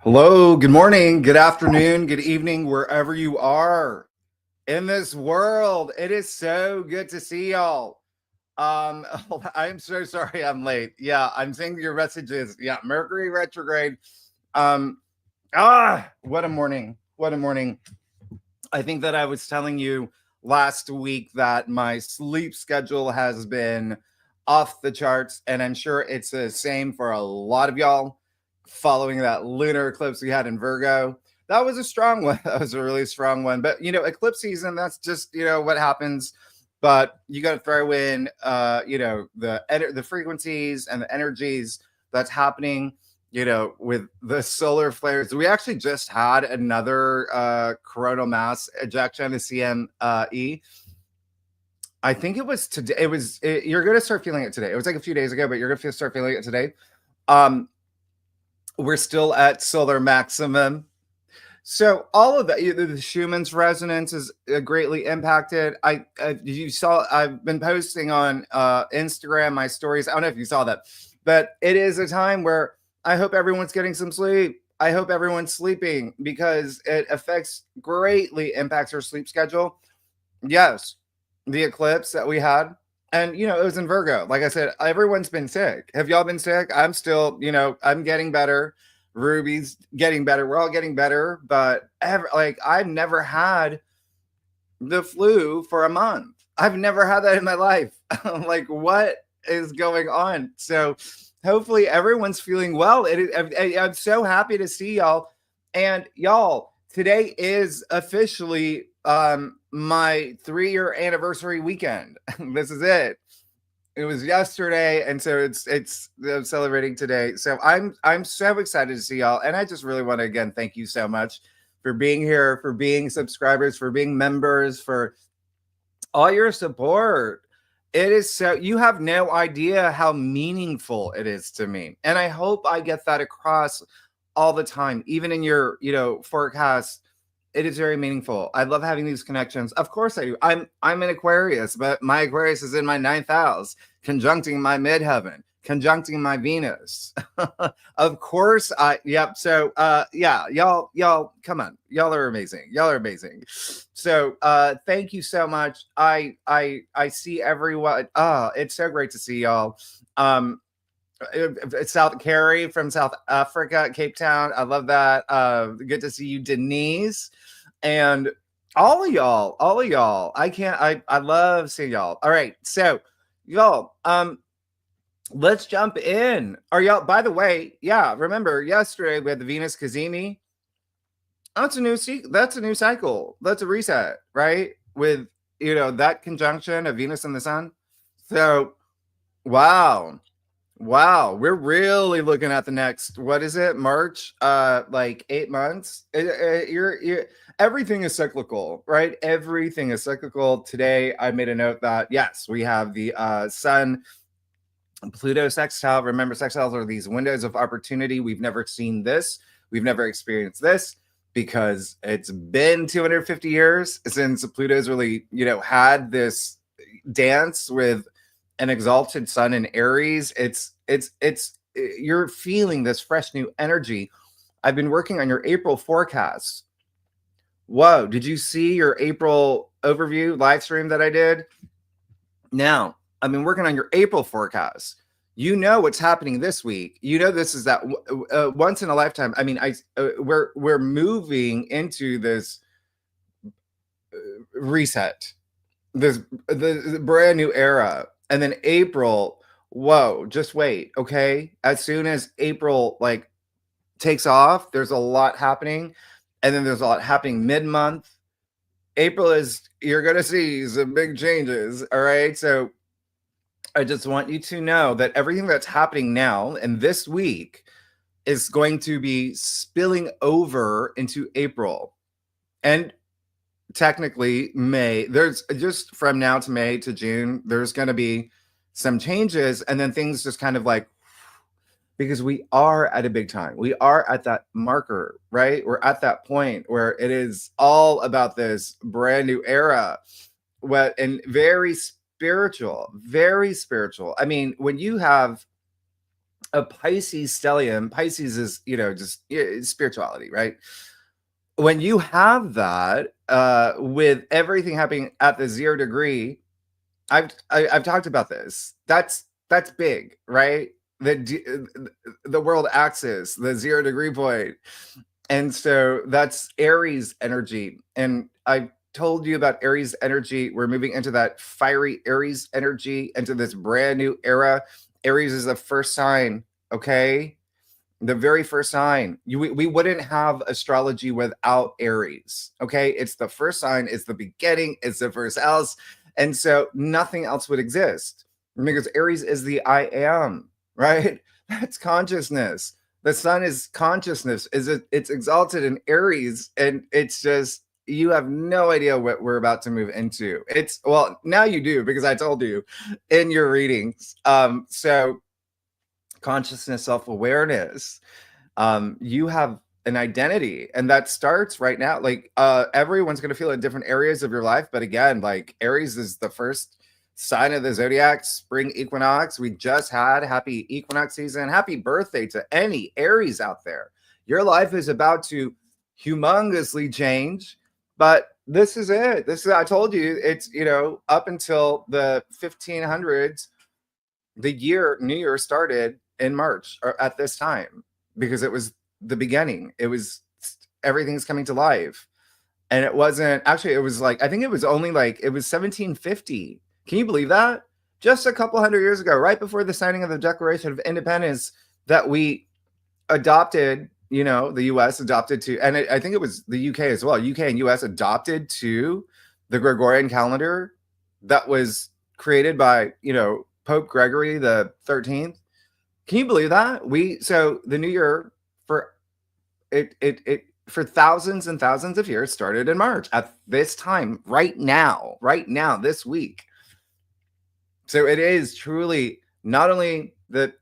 Hello, good morning, good afternoon, good evening, wherever you are in this world. It is so good to see y'all. I'm so sorry I'm late. Yeah, I'm seeing your messages. Yeah, Mercury retrograde. Um, what a morning. What a morning. I think that I was telling you last week that my sleep schedule has been off the charts, and I'm sure it's the same for a lot of y'all following that lunar eclipse we had in Virgo. That was a strong one. That was a really strong one. But eclipse season, that's just what happens. But you got to throw in the frequencies and the energies that's happening with the solar flares. We actually just had another coronal mass ejection, the CME. I think it was today. You're going to start feeling it today. It was like a few days ago, but you're going to start feeling it today. We're still at solar maximum. So all of that, the Schumann's resonance is greatly impacted. You saw, I've been posting on Instagram my stories. I don't know if you saw that, but it is a time where I hope everyone's getting some sleep. I hope everyone's sleeping because it greatly impacts our sleep schedule. Yes, the eclipse that we had, and it was in Virgo. Like I said, everyone's been sick. Have y'all been sick? I'm still, I'm getting better. Ruby's getting better. We're all getting better, but I've never had the flu for a month. I've never had that in my life. Like, what is going on? So hopefully everyone's feeling well. I'm so happy to see y'all. And y'all, today is officially my 3-year anniversary weekend. This is it. It was yesterday, and so it's I'm celebrating today. So I'm so excited to see y'all, and I just really want to again thank you so much for being here, for being subscribers, for being members, for all your support. It is so, you have no idea how meaningful it is to me, and I hope I get that across all the time, even in your forecast. It is very meaningful. I love having these connections. Of course I do. I'm an Aquarius, but my Aquarius is in my 9th house, conjuncting my midheaven, conjuncting my Venus. Of course yep. So yeah, y'all come on. Y'all are amazing. Y'all are amazing. So thank you so much. I see everyone. It's so great to see y'all. South Carrie from South Africa, Cape Town. I love that. Good to see you, Denise, and all of y'all. I love seeing y'all. All right, so y'all, let's jump in. Are y'all? By the way, yeah. Remember yesterday we had the Venus Cazimi. That's a new cycle. That's a reset, right? With that conjunction of Venus and the Sun. So wow. Wow, we're really looking at the next, what is it, March? Like 8 months. Everything is cyclical, right? Everything is cyclical. Today, I made a note that yes, we have the Sun Pluto sextile. Remember, sextiles are these windows of opportunity. We've never seen this. We've never experienced this because it's been 250 years since Pluto's really, had this dance with an exalted sun in Aries. It's you're feeling this fresh new energy. I've been working on your April forecast. Whoa, did you see your April overview live stream that I did? Now, I've been working on your April forecast. You know what's happening this week. This is that once in a lifetime. I mean, we're moving into this reset, the brand new era. And then April, whoa, just wait, okay? As soon as April takes off, there's a lot happening, and then there's a lot happening mid-month. April you're gonna see some big changes, all right? So I just want you to know that everything that's happening now and this week is going to be spilling over into April. And technically May. There's just from now to May to June, there's going to be some changes, and then things just kind of because we are at a big time. We are at that marker, right? We're at that point where it is all about this brand new era. And very spiritual, very spiritual. I mean, when you have a Pisces stellium. Pisces is, just spirituality, right? When you have that, with everything happening at the 0 degree, I've talked about this. That's big, right? The world axis, the 0 degree point. And so that's Aries energy. And I told you about Aries energy. We're moving into that fiery Aries energy, into this brand new era. Aries is the first sign, okay? The very first sign. We wouldn't have astrology without Aries, okay? It's the first sign, it's the beginning, it's the first house. And so nothing else would exist, because Aries is the I am, right? That's consciousness. The sun is consciousness. It's exalted in Aries, and it's just, you have no idea what we're about to move into. It's, well, now you do, because I told you in your readings. So consciousness, self-awareness, you have an identity, and that starts right now. Like, everyone's going to feel in different areas of your life, but again, like, Aries is the first sign of the zodiac, spring equinox. We just had happy equinox season. Happy birthday to any Aries out there. Your life is about to humongously change, but this is it. I told you, it's, up until the 1500s, the new year started in March, or at this time, because it was the beginning. It was, everything's coming to life. And it wasn't, actually, it was like, I think it was only like, it was 1750. Can you believe that? Just a couple hundred years ago, right before the signing of the Declaration of Independence, that we adopted, the US adopted to, and I think it was the UK as well. UK and US adopted to the Gregorian calendar that was created by, Pope Gregory the 13th. Can you believe that? So the new year, for for thousands and thousands of years, started in March at this time, right now, this week. So it is truly not only the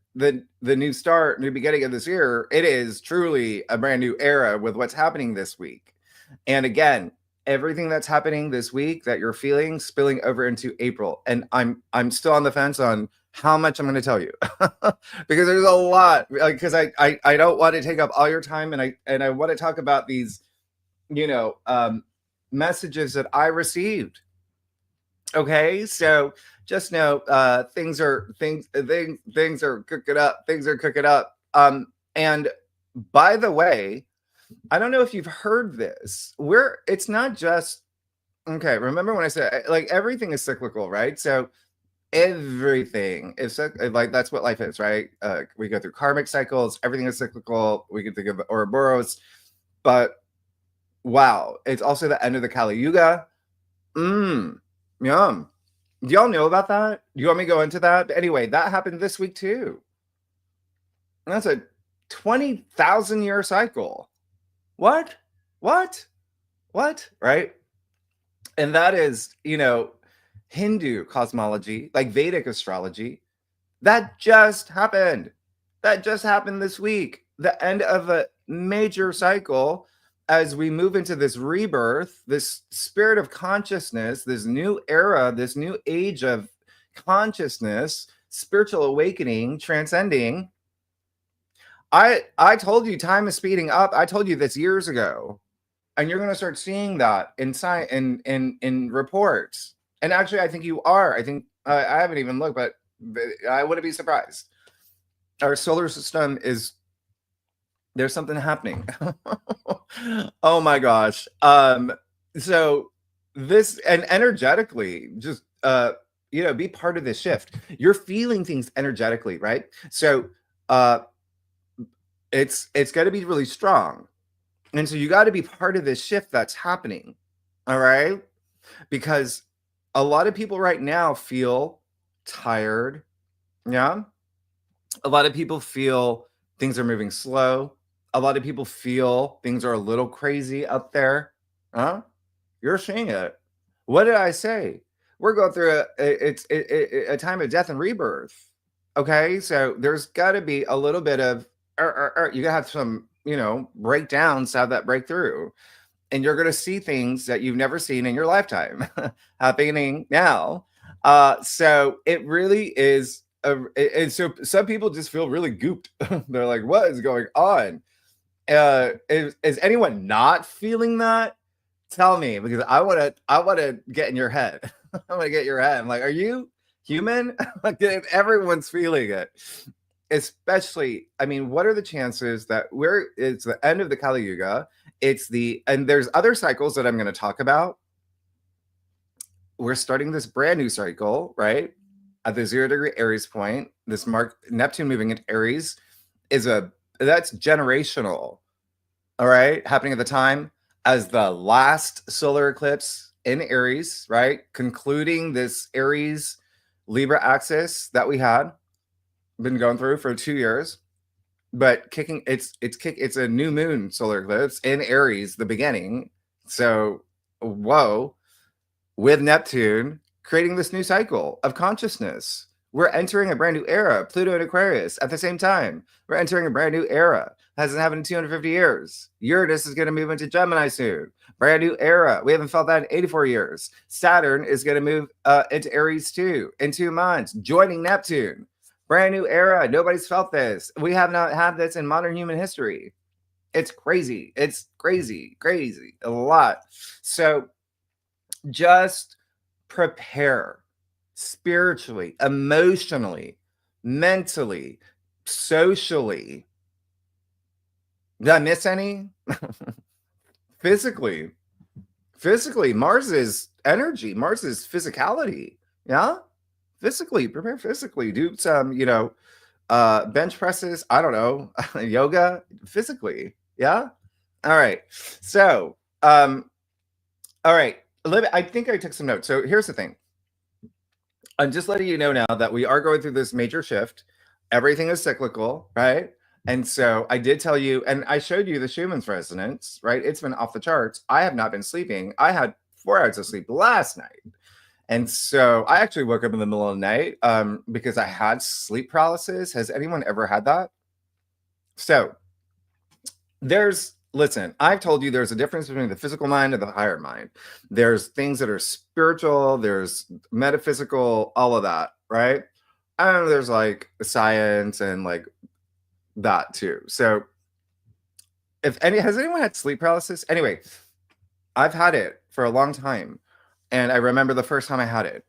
new start, new beginning of this year, it is truly a brand new era with what's happening this week. And again, everything that's happening this week that you're feeling spilling over into April. And I'm still on the fence on how much I'm going to tell you, because there's a lot, because I don't want to take up all your time, and I want to talk about these, messages that I received. Okay, so just know, things are cooking up. Things are cooking up. And by the way, I don't know if you've heard this. It's not just, okay, remember when I said, like, everything is cyclical, right? So everything is like, that's what life is, right? We go through karmic cycles. Everything is cyclical. We can think of Ouroboros, but wow, it's also the end of the Kali Yuga. Yum. Do y'all know about that? Do you want me to go into that? But anyway, that happened this week too. And that's a 20,000 year cycle. What? Right? And that is, Hindu cosmology, like Vedic astrology. That just happened. This week. The end of a major cycle, as we move into this rebirth, this spirit of consciousness, this new era, this new age of consciousness, spiritual awakening, transcending. I told you time is speeding up. I told you this years ago, and you're going to start seeing that in reports. And actually, I think you are. I think I haven't even looked, but I wouldn't be surprised. Our solar system is, there's something happening. Oh my gosh. So this, and energetically, just be part of this shift. You're feeling things energetically, right? So it's going to be really strong. And so you got to be part of this shift that's happening. All right? Because a lot of people right now feel tired. Yeah. A lot of people feel things are moving slow. A lot of people feel things are a little crazy out there. Huh? You're seeing it. What did I say? We're going through a time of death and rebirth. Okay, so there's got to be a little bit of, you got to have some, breakdowns to have that breakthrough. And you're going to see things that you've never seen in your lifetime happening now. So it really is and so some people just feel really gooped. They're like, what is going on? Is anyone not feeling that? Tell me, because I want to get in your head. I want to get your head. I'm like, are you human? Like, everyone's feeling it. Especially, I mean, what are the chances that it's the end of the Kali Yuga? And there's other cycles that I'm going to talk about. We're starting this brand new cycle, right? At the 0 degree Aries point, this Neptune moving into Aries that's generational. All right, happening at the time as the last solar eclipse in Aries, right? Concluding this Aries Libra axis that we had been going through for 2 years, but it's a new moon solar eclipse in Aries, the beginning. So, whoa, with Neptune creating this new cycle of consciousness. We're entering a brand new era, Pluto and Aquarius at the same time. We're entering a brand new era. Hasn't happened in 250 years. Uranus is going to move into Gemini soon. Brand new era. We haven't felt that in 84 years. Saturn is going to move into Aries too in 2 months, joining Neptune. Brand new era. Nobody's felt this. We have not had this in modern human history. It's crazy. It's crazy. A lot. So just prepare spiritually, emotionally, mentally, socially. Did I miss any? Physically, Mars is energy. Mars is physicality. Yeah. Physically, prepare physically. Do some, bench presses. I don't know, yoga physically. Yeah. All right. So, all right. I think I took some notes. So here's the thing. I'm just letting you know now that we are going through this major shift. Everything is cyclical, right? And so I did tell you, and I showed you the Schumann's resonance, right? It's been off the charts. I have not been sleeping. I had 4 hours of sleep last night. And so I actually woke up in the middle of the night because I had sleep paralysis. Has anyone ever had that? So listen, I've told you there's a difference between the physical mind and the higher mind. There's things that are spiritual, there's metaphysical, all of that, right? And there's like science and like that too. So has anyone had sleep paralysis? Anyway, I've had it for a long time. And I remember the first time I had it.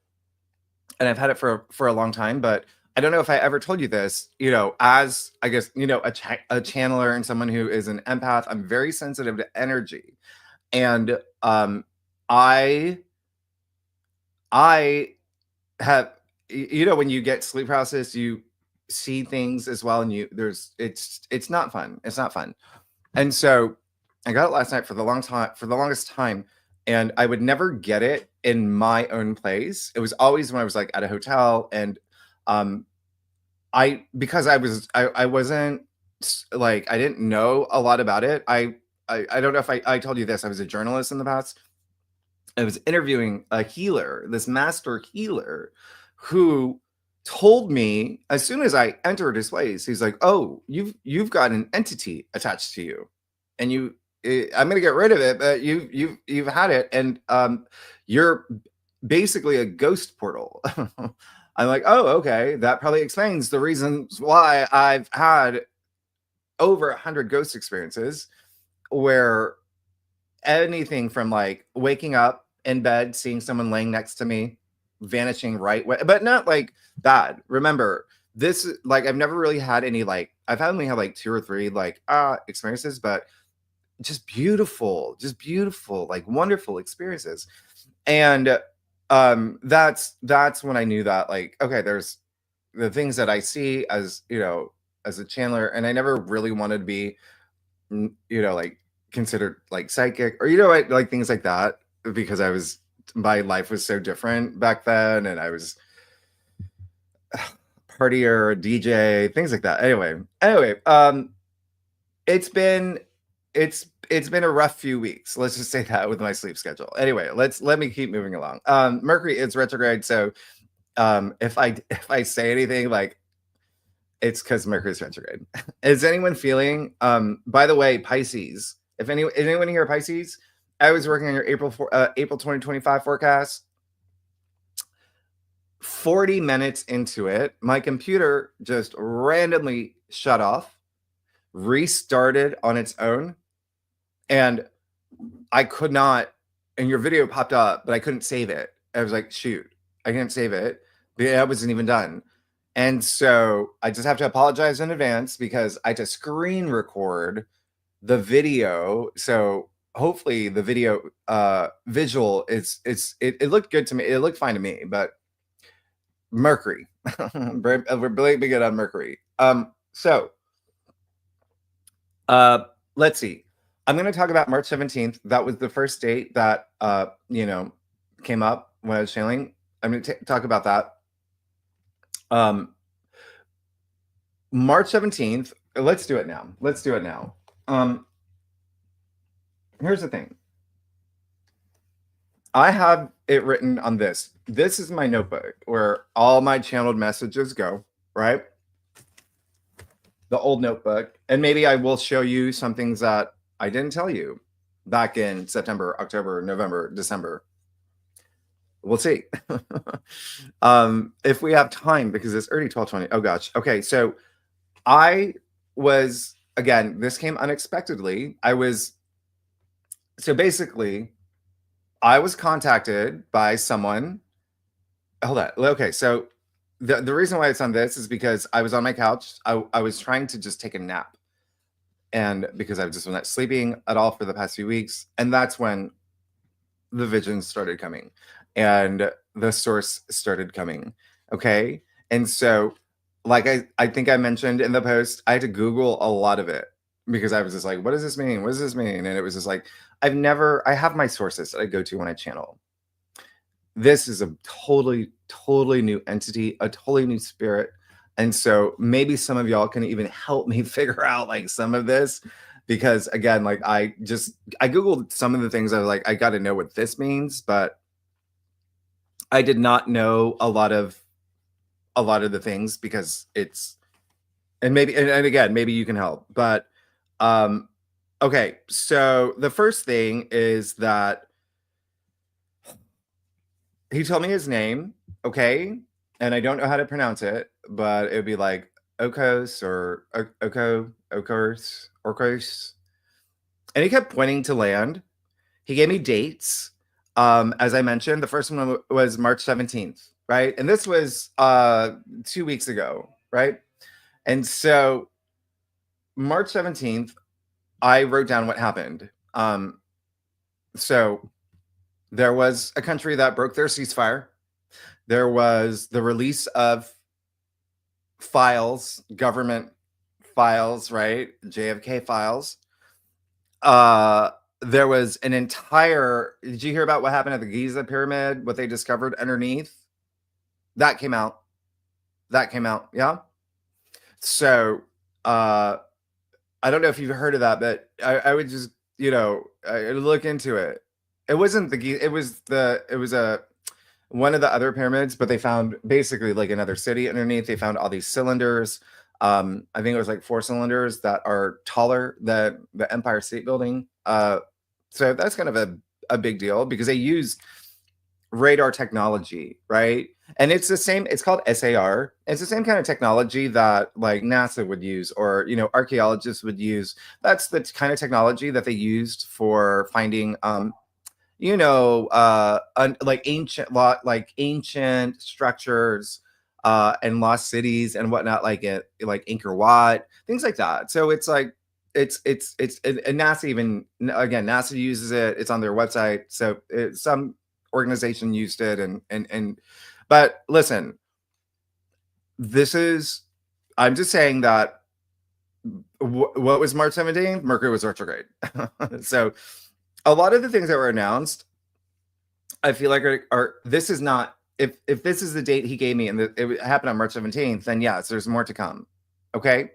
And I've had it for a long time, but I don't know if I ever told you this, as I guess, a channeler and someone who is an empath, I'm very sensitive to energy. And I have, when you get sleep paralysis, you see things as well. And it's not fun. It's not fun. And so I got it last night for the longest time. And I would never get it in my own place. It was always when I was like at a hotel, and because I wasn't like, I didn't know a lot about it. I don't know if I told you this. I was a journalist in the past. I was interviewing a healer, this master healer, who told me as soon as I entered his place, he's like, "Oh, you've got an entity attached to you, and I'm gonna get rid of it, but you've had it, and you're basically a ghost portal." I'm like, oh, okay. That probably explains the reasons why I've had over 100 ghost experiences, where anything from like waking up in bed, seeing someone laying next to me, vanishing right away, but not like bad. Remember, this, like, I've never really had any, like, I've only had like 2 or 3 like experiences, but just beautiful, like wonderful experiences. And that's when I knew that, like, okay, there's the things that I see as as a channeler, and I never really wanted to be like considered like psychic or like things like that, because my life was so different back then, and I was partier, DJ, things like that. Anyway, it's been a rough few weeks. Let's just say that, with my sleep schedule. Anyway, let me keep moving along. Mercury is retrograde, so if I say anything, like, it's because Mercury is retrograde. Is anyone feeling? By the way, Pisces. Is anyone here Pisces? I was working on your April 2025 forecast. 40 minutes into it, my computer just randomly shut off, restarted on its own, and I could not, and your video popped up, but I couldn't save it. I was like, shoot, I can't save it. It wasn't even done. And so I just have to apologize in advance because I had to screen record the video. So hopefully the video visual it looked good to me. It looked fine to me, but Mercury. We're really big on Mercury. So let's see. I'm going to talk about March 17th. That was the first date that came up when I was channeling. I'm going to talk about that. March 17th. Let's do it now. Here's the thing. I have it written on this. This is my notebook where all my channeled messages go, right? The old notebook. And maybe I will show you some things that I didn't tell you back in September, October, November, December. We'll see. If we have time, because it's already 12:20. Oh gosh. Okay. So I was, again, this came unexpectedly. Basically I was contacted by someone. Hold on. Okay. So the reason why it's on this is because I was on my couch. I was trying to just take a nap. And because I've just been not sleeping at all for the past few weeks. And that's when the visions started coming and the source started coming. Okay. And so, like I think I mentioned in the post, I had to Google a lot of it because I was just like, what does this mean? What does this mean? And it was just like, I have my sources that I go to when I channel. This is a totally new entity, a totally new spirit. And so maybe some of y'all can even help me figure out like some of this, because again, like I Googled some of the things. I was like, I got to know what this means, but I did not know a lot of the things because and again, maybe you can help, but okay. So the first thing is that he told me his name, okay, and I don't know how to pronounce it, but it would be like Okos or Orkos. And he kept pointing to land. He gave me dates. As I mentioned, the first one was March 17th, right? And this was 2 weeks ago, right? And so March 17th, I wrote down what happened. So there was a country that broke their ceasefire. There was the release of files, government files, right? JFK files. There was an entire, did you hear about what happened at the Giza pyramid? What they discovered underneath? That came out. Yeah. So, I don't know if you've heard of that, but I would just, look into it. It wasn't it was one of the other pyramids, but they found basically like another city underneath. They found all these cylinders. I think it was like 4 cylinders that are taller than the Empire State Building. So that's kind of a big deal because they use radar technology, right? And it's the same, it's called SAR. It's the same kind of technology that like NASA would use, or archaeologists would use. That's the kind of technology that they used for finding like ancient structures and lost cities and whatnot, like Angkor Wat, things like that. So it's like and NASA, even again, NASA uses it. It's on their website. So some organization used it, but listen, I'm just saying that what was March 17th? Mercury was retrograde. So a lot of the things that were announced, I feel like this is not, if this is the date he gave me and it happened on March 17th, then yes, there's more to come. Okay.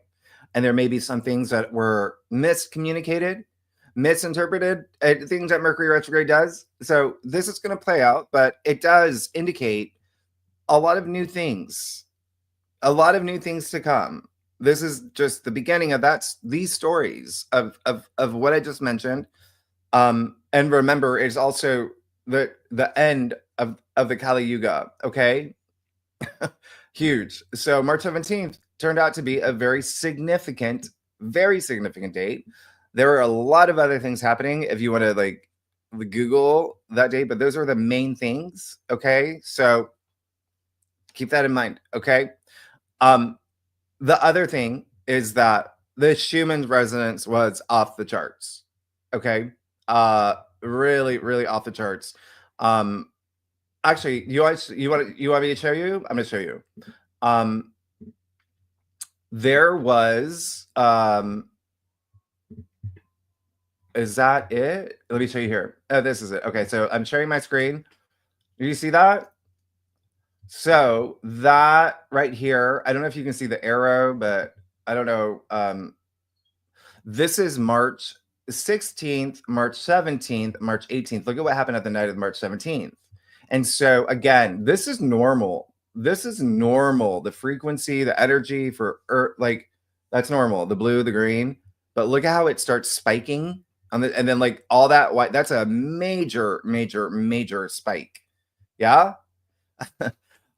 And there may be some things that were miscommunicated, misinterpreted, things that Mercury retrograde does. So this is going to play out, but it does indicate a lot of new things to come. This is just the beginning of these stories of what I just mentioned. And remember, it's also the end of the Kali Yuga. Okay. Huge. So March 17th turned out to be a very significant date. There were a lot of other things happening if you want to like Google that date, but those are the main things. Okay. So keep that in mind. Okay. The other thing is that the Schumann resonance was off the charts. Okay. Really, really off the charts. Actually, you want me to show you? I'm going to show you. There was is that it? Let me show you here. Oh, this is it. Okay, so I'm sharing my screen. Do you see that? So that right here, I don't know if you can see the arrow, but I don't know. This is March 16th, March 17th, March 18th. Look at what happened at the night of March 17th. And so again, this is normal. This is normal. The frequency, the energy for Earth, like that's normal. The blue, the green. But look at how it starts spiking on the, and then like all that white. That's a major, major, major spike. Yeah.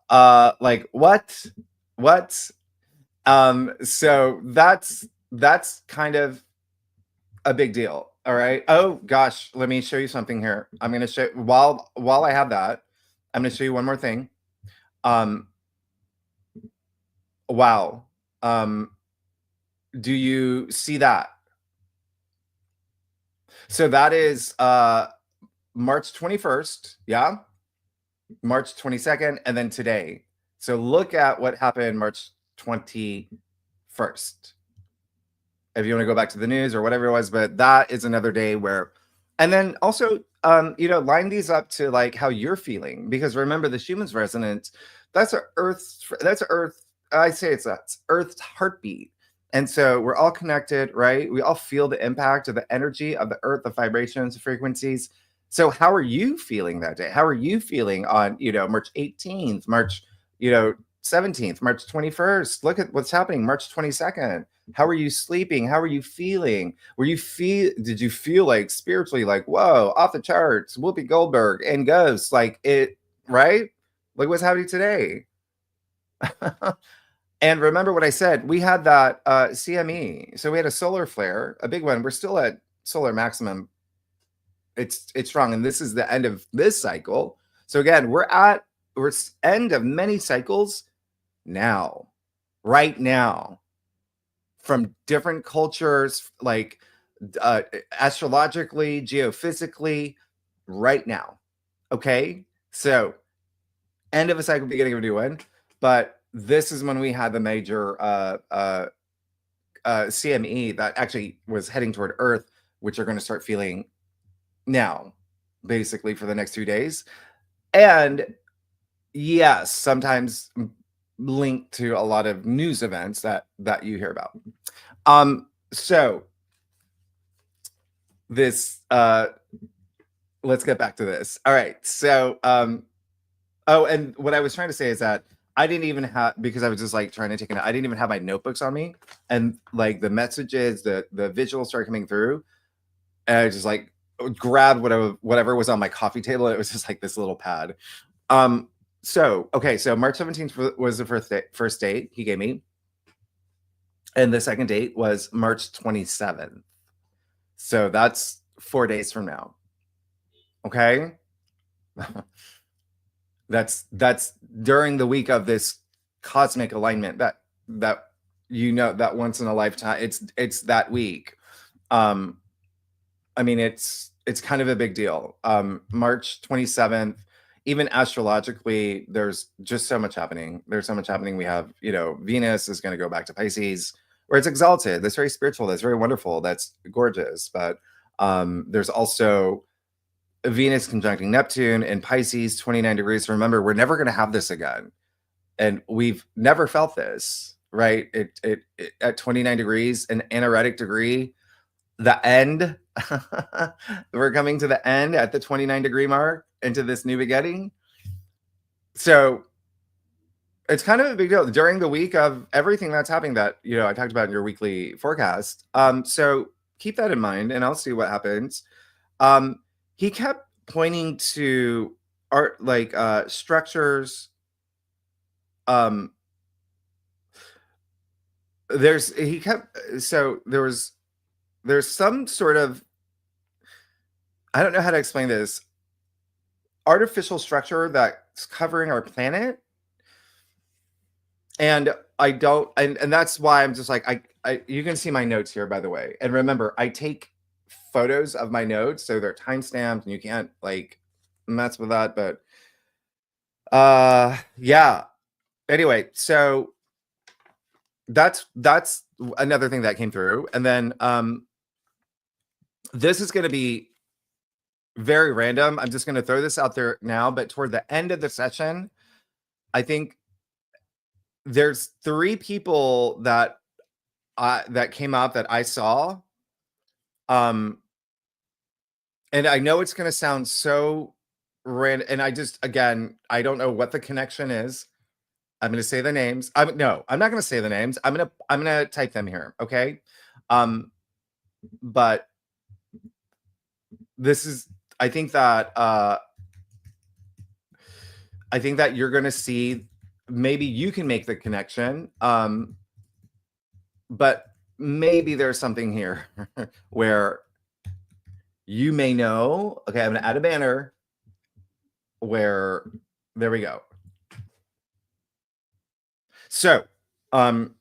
Like what? What? So that's kind of a big deal. All right. Oh gosh, let me show you something here. I'm going to show while I have that, I'm going to show you one more thing. Wow. Do you see that? So that is March 21st, yeah? March 22nd and then today. So look at what happened March 21st. If you want to go back to the news or whatever it was, but that is another day where, and then also, line these up to like how you're feeling, because remember the Schumann's resonance, that's Earth. I say that's Earth's heartbeat. And so we're all connected, right? We all feel the impact of the energy of the Earth, the vibrations, the frequencies. So how are you feeling that day? How are you feeling on, March 18th, March, 17th, March 21st? Look at what's happening, March 22nd. How are you sleeping? How are you feeling? Did you feel like spiritually like, whoa, off the charts, Whoopi Goldberg and ghosts, like it, right? Like what's happening today? And remember what I said, we had that CME. So we had a solar flare, a big one. We're still at solar maximum. It's strong. And this is the end of this cycle. So again, we're end of many cycles now, right now, from different cultures, like astrologically, geophysically, right now. Okay. So end of a cycle, beginning of a new one. But this is when we had the major CME that actually was heading toward Earth, which are going to start feeling now, basically for the next 2 days. And yes, sometimes linked to a lot of news events that you hear about. So this let's get back to this. All right. So oh, and what I was trying to say is that I didn't even have, because I was just like trying to take it. I didn't even have my notebooks on me, and like the messages, the visuals started coming through, and I just like grabbed whatever was on my coffee table. It was just like this little pad. So okay, so March 17th was the first date he gave me, and the second date was March 27th. So that's 4 days from now. Okay. That's during the week of this cosmic alignment that that once in a lifetime, it's that week. I mean, it's kind of a big deal. March 27th, even astrologically, there's just so much happening. There's so much happening. We have, Venus is going to go back to Pisces, where it's exalted. That's very spiritual. That's very wonderful. That's gorgeous. But there's also Venus conjuncting Neptune in Pisces, 29 degrees. Remember, we're never going to have this again. And we've never felt this, right? It at 29 degrees, an anaretic degree, the end. We're coming to the end at the 29 degree mark into this new beginning. So it's kind of a big deal during the week of everything that's happening that, I talked about in your weekly forecast. So keep that in mind, and I'll see what happens. He kept pointing to art, like structures, there's he kept so there's some sort of, I don't know how to explain this, artificial structure that's covering our planet. And I don't, and that's why I'm just like, I you can see my notes here, by the way. And remember, I take photos of my notes, so they're time stamped and you can't like mess with that. But yeah. Anyway, so that's another thing that came through. And then this is gonna be very random. I'm just gonna throw this out there now, but toward the end of the session, I think there's 3 people that came up that I saw. And I know it's going to sound so random, and I just, again, I don't know what the connection is. I'm going to say the names. No, I'm not going to say the names. I'm going to type them here. Okay. But this is, I think that you're going to see, maybe you can make the connection. But maybe there's something here where you may know. Okay, I'm going to add a banner where, there we go. So, the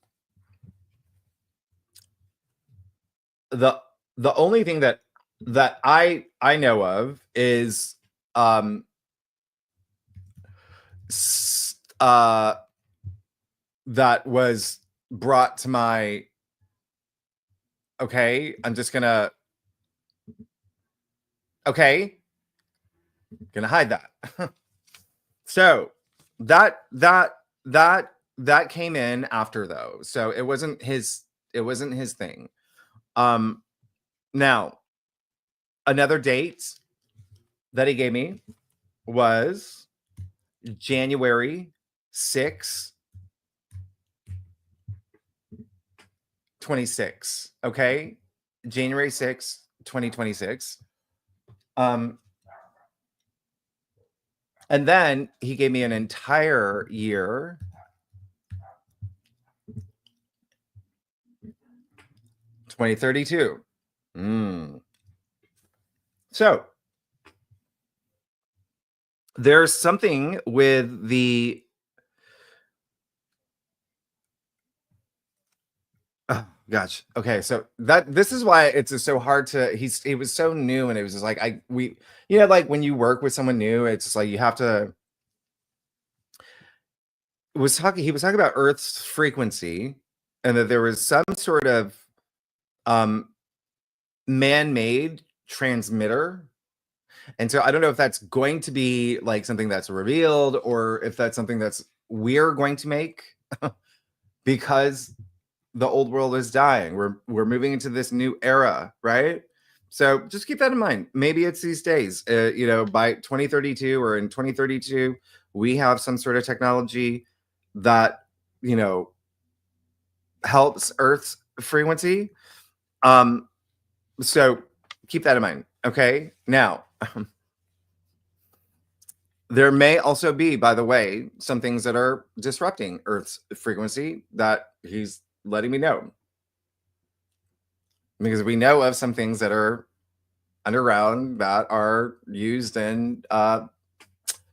only thing that I know of is that was brought to my, okay, I'm just gonna, okay, gonna hide that. So that came in after, though, so it wasn't his thing. Now, another date that he gave me was January 6, 26. Okay, January 6, 2026. And then he gave me an entire year. $2032. So there's something with the, oh gosh, okay, so this is why it's just so hard to, he was so new, and it was just like, like when you work with someone new, it's just like you have to, he was talking about Earth's frequency, and that there was some sort of man-made transmitter. And so I don't know if that's going to be like something that's revealed, or if that's something that's we're going to make because the old world is dying. We're moving into this new era, right? So just keep that in mind. Maybe it's these days, by 2032 or in 2032, we have some sort of technology that, helps Earth's frequency. So keep that in mind. Okay. Now, there may also be, by the way, some things that are disrupting Earth's frequency that he's letting me know. Because we know of some things that are underground that are used in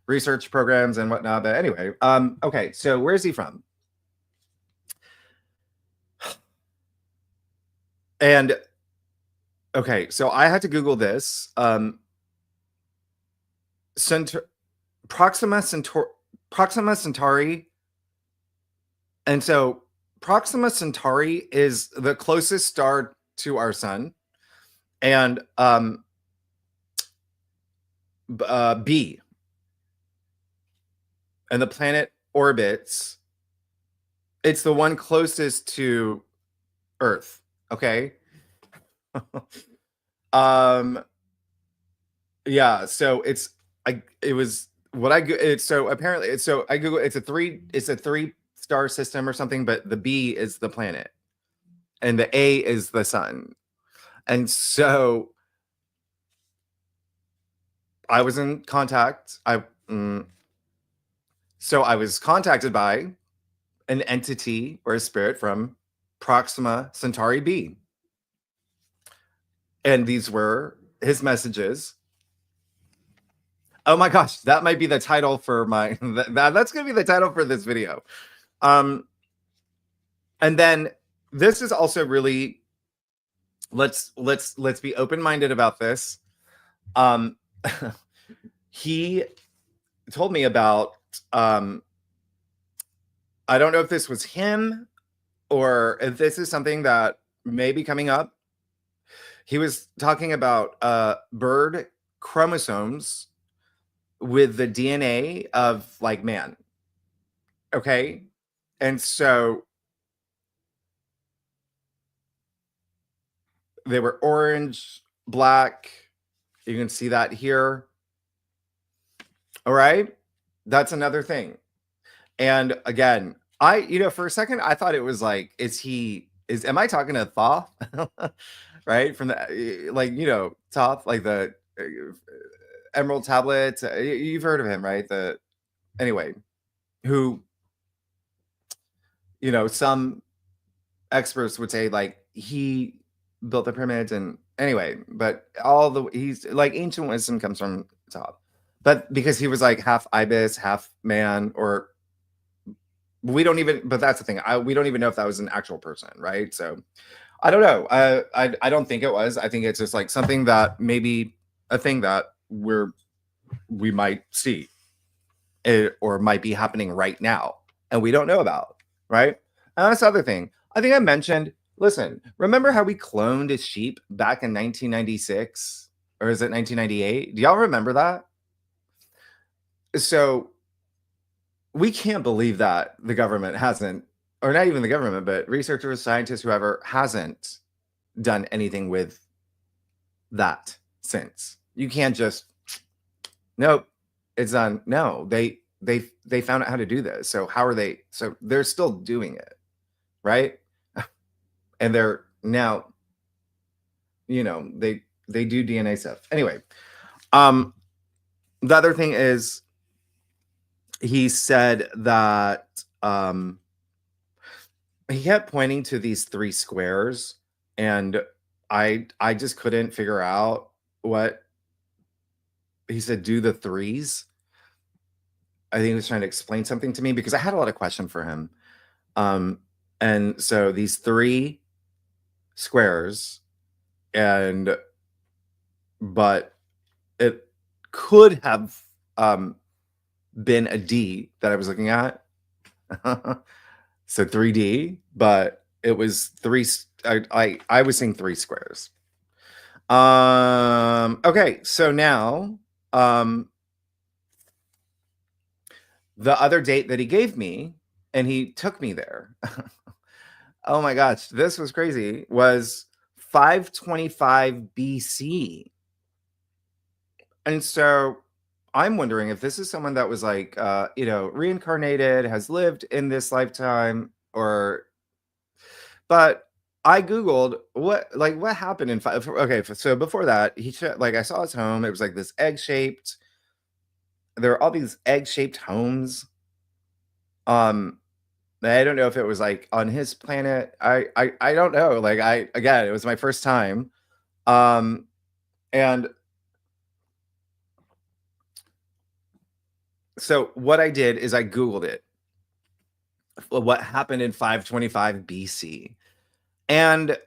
research programs and whatnot. But anyway, okay, so where's he from? And okay, so I had to Google this. Proxima Centauri. And so Proxima Centauri is the closest star to our sun. And B. And the planet orbits. It's the one closest to Earth. Okay. Yeah, so apparently it's a 3-star system or something, but the B is the planet and the A is the sun. And so I was in contact. So I was contacted by an entity or a spirit from Proxima Centauri b. And these were his messages. Oh my gosh, that might be the title for my that's going to be the title for this video. And then this is also really, let's be open-minded about this. He told me about I don't know if this was him or if this is something that may be coming up. He was talking about bird chromosomes with the DNA of like man. Okay. And so they were orange, black. You can see that here. All right. That's another thing. And again, for a second, I thought it was like, am I talking to Thoth? Right? From the, Thoth, like the Emerald Tablet. You've heard of him, right? Anyway, who, some experts would say like he built the pyramids, and anyway, but he's like ancient wisdom comes from Thoth, but because he was like half ibis, half man, or but that's the thing. We don't even know if that was an actual person, right? So I don't know. I don't think it was. I think it's just like something that maybe a thing that we might see or might be happening right now and we don't know about, right? And that's the other thing. I think I mentioned, listen, remember how we cloned a sheep back in 1996? Or is it 1998? Do y'all remember that? So we can't believe that the government hasn't, or not even the government, but researchers, scientists, whoever hasn't done anything with that since. You can't just, nope, it's done. No, they found out how to do this. So how are they? So they're still doing it, right? And they're now, they do DNA stuff. Anyway, the other thing is, he said that he kept pointing to these 3 squares, and I just couldn't figure out what he said. Do the 3s. I think he was trying to explain something to me because I had a lot of question for him. And so these 3 squares, but it could have been a D that I was looking at. So 3D, but it was 3. I was seeing 3 squares. Okay, so now the other date that he gave me, and he took me there. Oh my gosh, this was crazy. Was 525 BC. And so I'm wondering if this is someone that was like, reincarnated, has lived in this lifetime, but I Googled what happened in 5. Okay. So before that, I saw his home. It was like this egg-shaped. There are all these egg-shaped homes. I don't know if it was like on his planet. I don't know. Again, it was my first time. And so what I did is I Googled it. What happened in 525 BC? And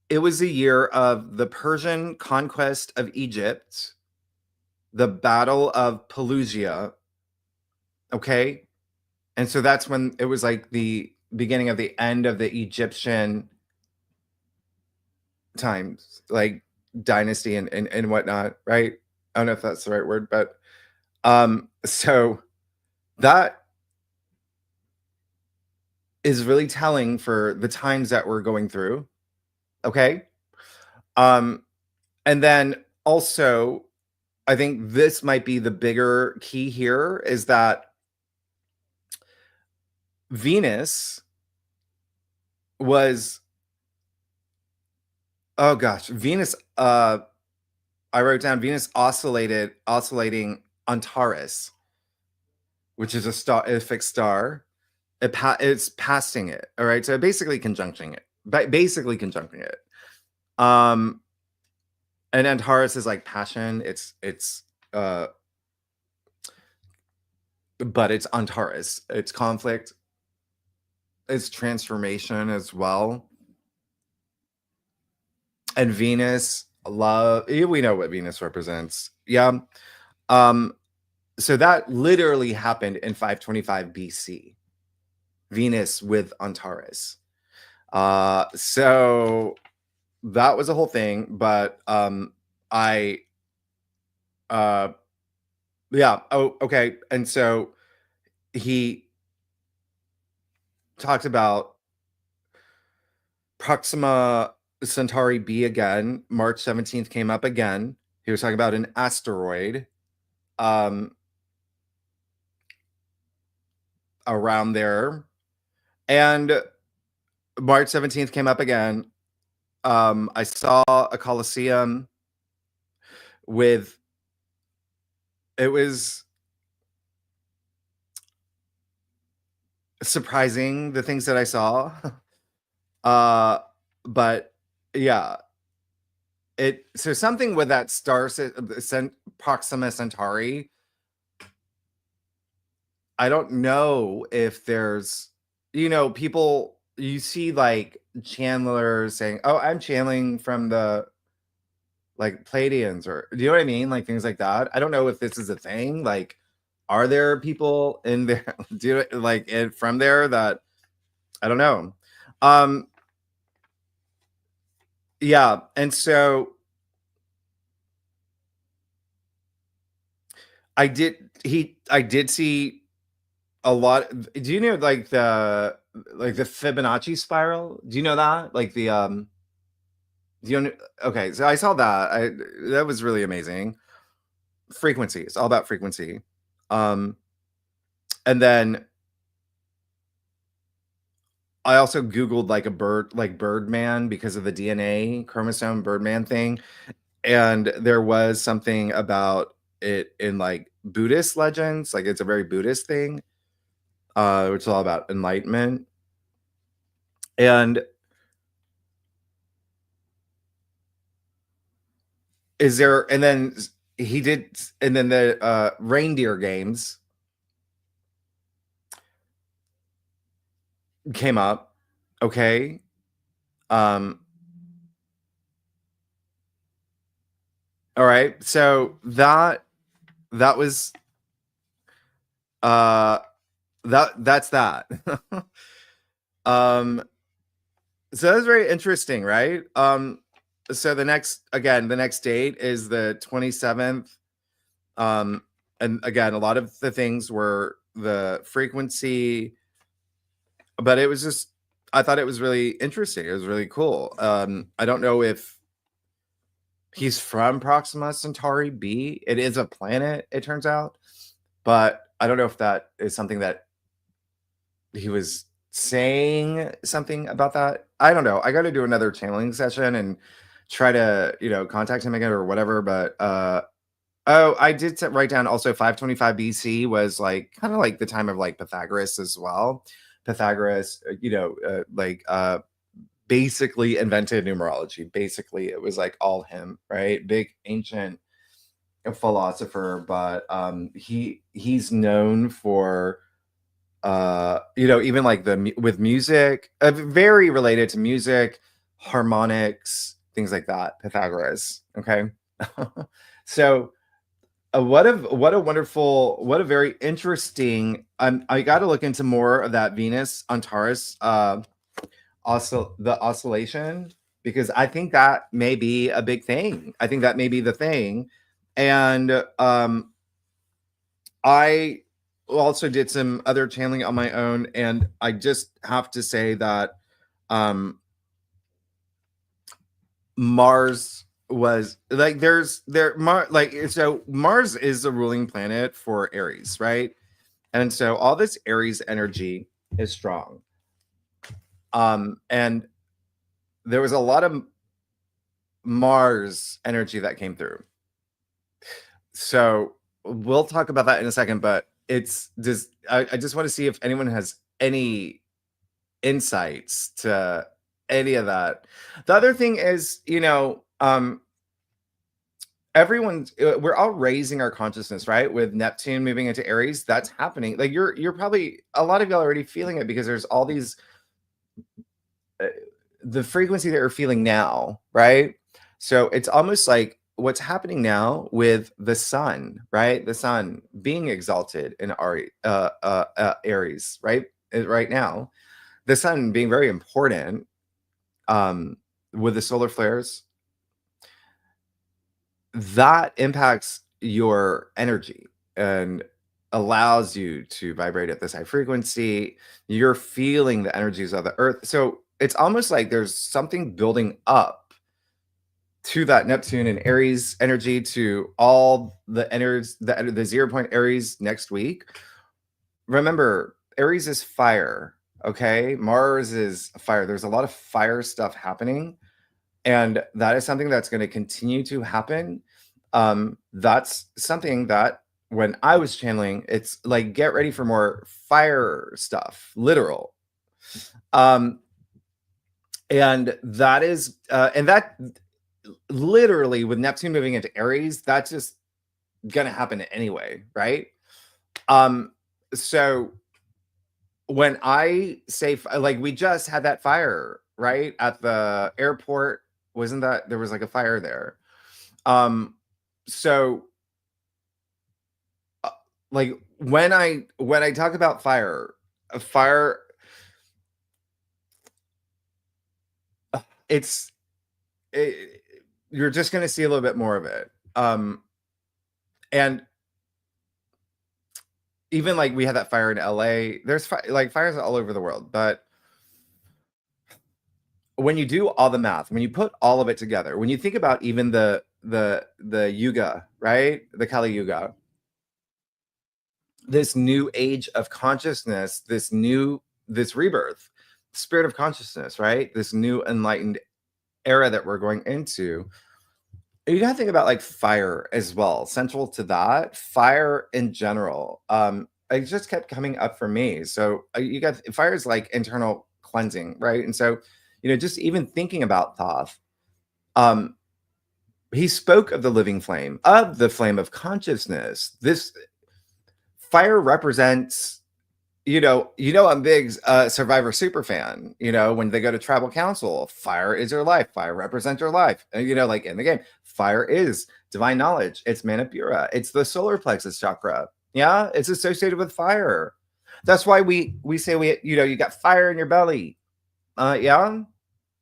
it was the year of the Persian conquest of Egypt, the Battle of Pelusium. Okay. And so that's when it was like the beginning of the end of the Egyptian times, like dynasty and whatnot, right? I don't know if that's the right word, but so that is really telling for the times that we're going through. Okay. And then also, I think this might be the bigger key here, is that Venus was, oh gosh, Venus, I wrote down Venus oscillating on Taurus, which is a fixed star. it's passing it. All right, so basically conjuncting it. Um, and Antares is like passion. It's but it's Antares. It's conflict. It's transformation as well. And Venus, love. We know what Venus represents. Yeah. So that literally happened in 525 BC. Venus with Antares. So that was a whole thing, but I yeah, oh, okay. And so he talked about Proxima Centauri B again. March 17th came up again. He was talking about an asteroid around there. And March 17th came up again. I saw a Colosseum with, it was surprising, the things that I saw. But yeah, so something with that star Proxima Centauri. I don't know if there's, people, you see like channelers saying, "Oh, I'm channeling from the like Pleiadians," or do you know what I mean? Like things like that. I don't know if this is a thing. Like, are there people in there from there that I don't know? Yeah, and so I did see a lot. Do you know like the Fibonacci spiral? Do you know that? Like the do you know, okay, so I saw that. That was really amazing. Frequency. It's all about frequency. And then I also Googled like Birdman because of the DNA chromosome Birdman thing. And there was something about it in like Buddhist legends. Like it's a very Buddhist thing, which is all about enlightenment. And and then he did, and then the reindeer games came up. Okay. All right. So that was that's that. So that's very interesting, right? So the next date is the 27th. And again, a lot of the things were the frequency, but it was just, I thought it was really interesting. It was really cool. I don't know if he's from Proxima Centauri B. It is a planet, it turns out, but I don't know if that is something that he was saying something about that. I don't know. I got to do another channeling session and try to, contact him again or whatever. But oh, I did write down also 525 BC was like kind of like the time of like Pythagoras as well. Pythagoras, basically invented numerology. Basically, it was like all him, right? Big ancient philosopher, but he's known for even like with music, very related to music, harmonics, things like that. Pythagoras. Okay. So what a wonderful, what a very interesting, I got to look into more of that Venus Antares the oscillation, because I think that may be a big thing. I think that may be the thing. And I also did some other channeling on my own, and I just have to say that Mars was like so Mars is a ruling planet for Aries, right? And so all this Aries energy is strong. And there was a lot of Mars energy that came through. So we'll talk about that in a second, but I just want to see if anyone has any insights to any of that. The other thing is, we're all raising our consciousness, right? With Neptune moving into Aries, that's happening. Like you're probably, a lot of y'all already feeling it because there's all these the frequency that you're feeling now, right? So it's almost like what's happening now with the sun, right? The sun being exalted in Aries, right? Right now, the sun being very important with the solar flares, that impacts your energy and allows you to vibrate at this high frequency. You're feeling the energies of the earth. So it's almost like there's something building up to that Neptune and Aries energy, to all the energies, the 0 point Aries next week. Remember, Aries is fire, okay? Mars is fire. There's a lot of fire stuff happening, and that is something that's going to continue to happen. That's something that when I was channeling, it's like, get ready for more fire stuff, literal. And that is, and that literally with Neptune moving into Aries, that's just gonna happen anyway, right? So when I say, like, we just had that fire, right, at the airport, wasn't that, there was like a fire there? So like when I talk about fire, it's you're just going to see a little bit more of it. And even like we had that fire in LA, there's like fires all over the world, but when you do all the math, when you put all of it together, when you think about even the Yuga, right? The Kali Yuga, this new age of consciousness, this rebirth, spirit of consciousness, right? This new enlightened era that we're going into. You gotta think about like fire as well. Central to that, fire in general. It just kept coming up for me. So you got, fire is like internal cleansing, right? And so, just even thinking about Thoth, he spoke of the living flame, of the flame of consciousness. This fire represents, I'm big Survivor super fan. When they go to tribal council, fire is your life. Fire represents your life. And, like in the game, fire is divine knowledge. It's Manipura. It's the solar plexus chakra. Yeah, it's associated with fire. That's why we say you got fire in your belly. Yeah,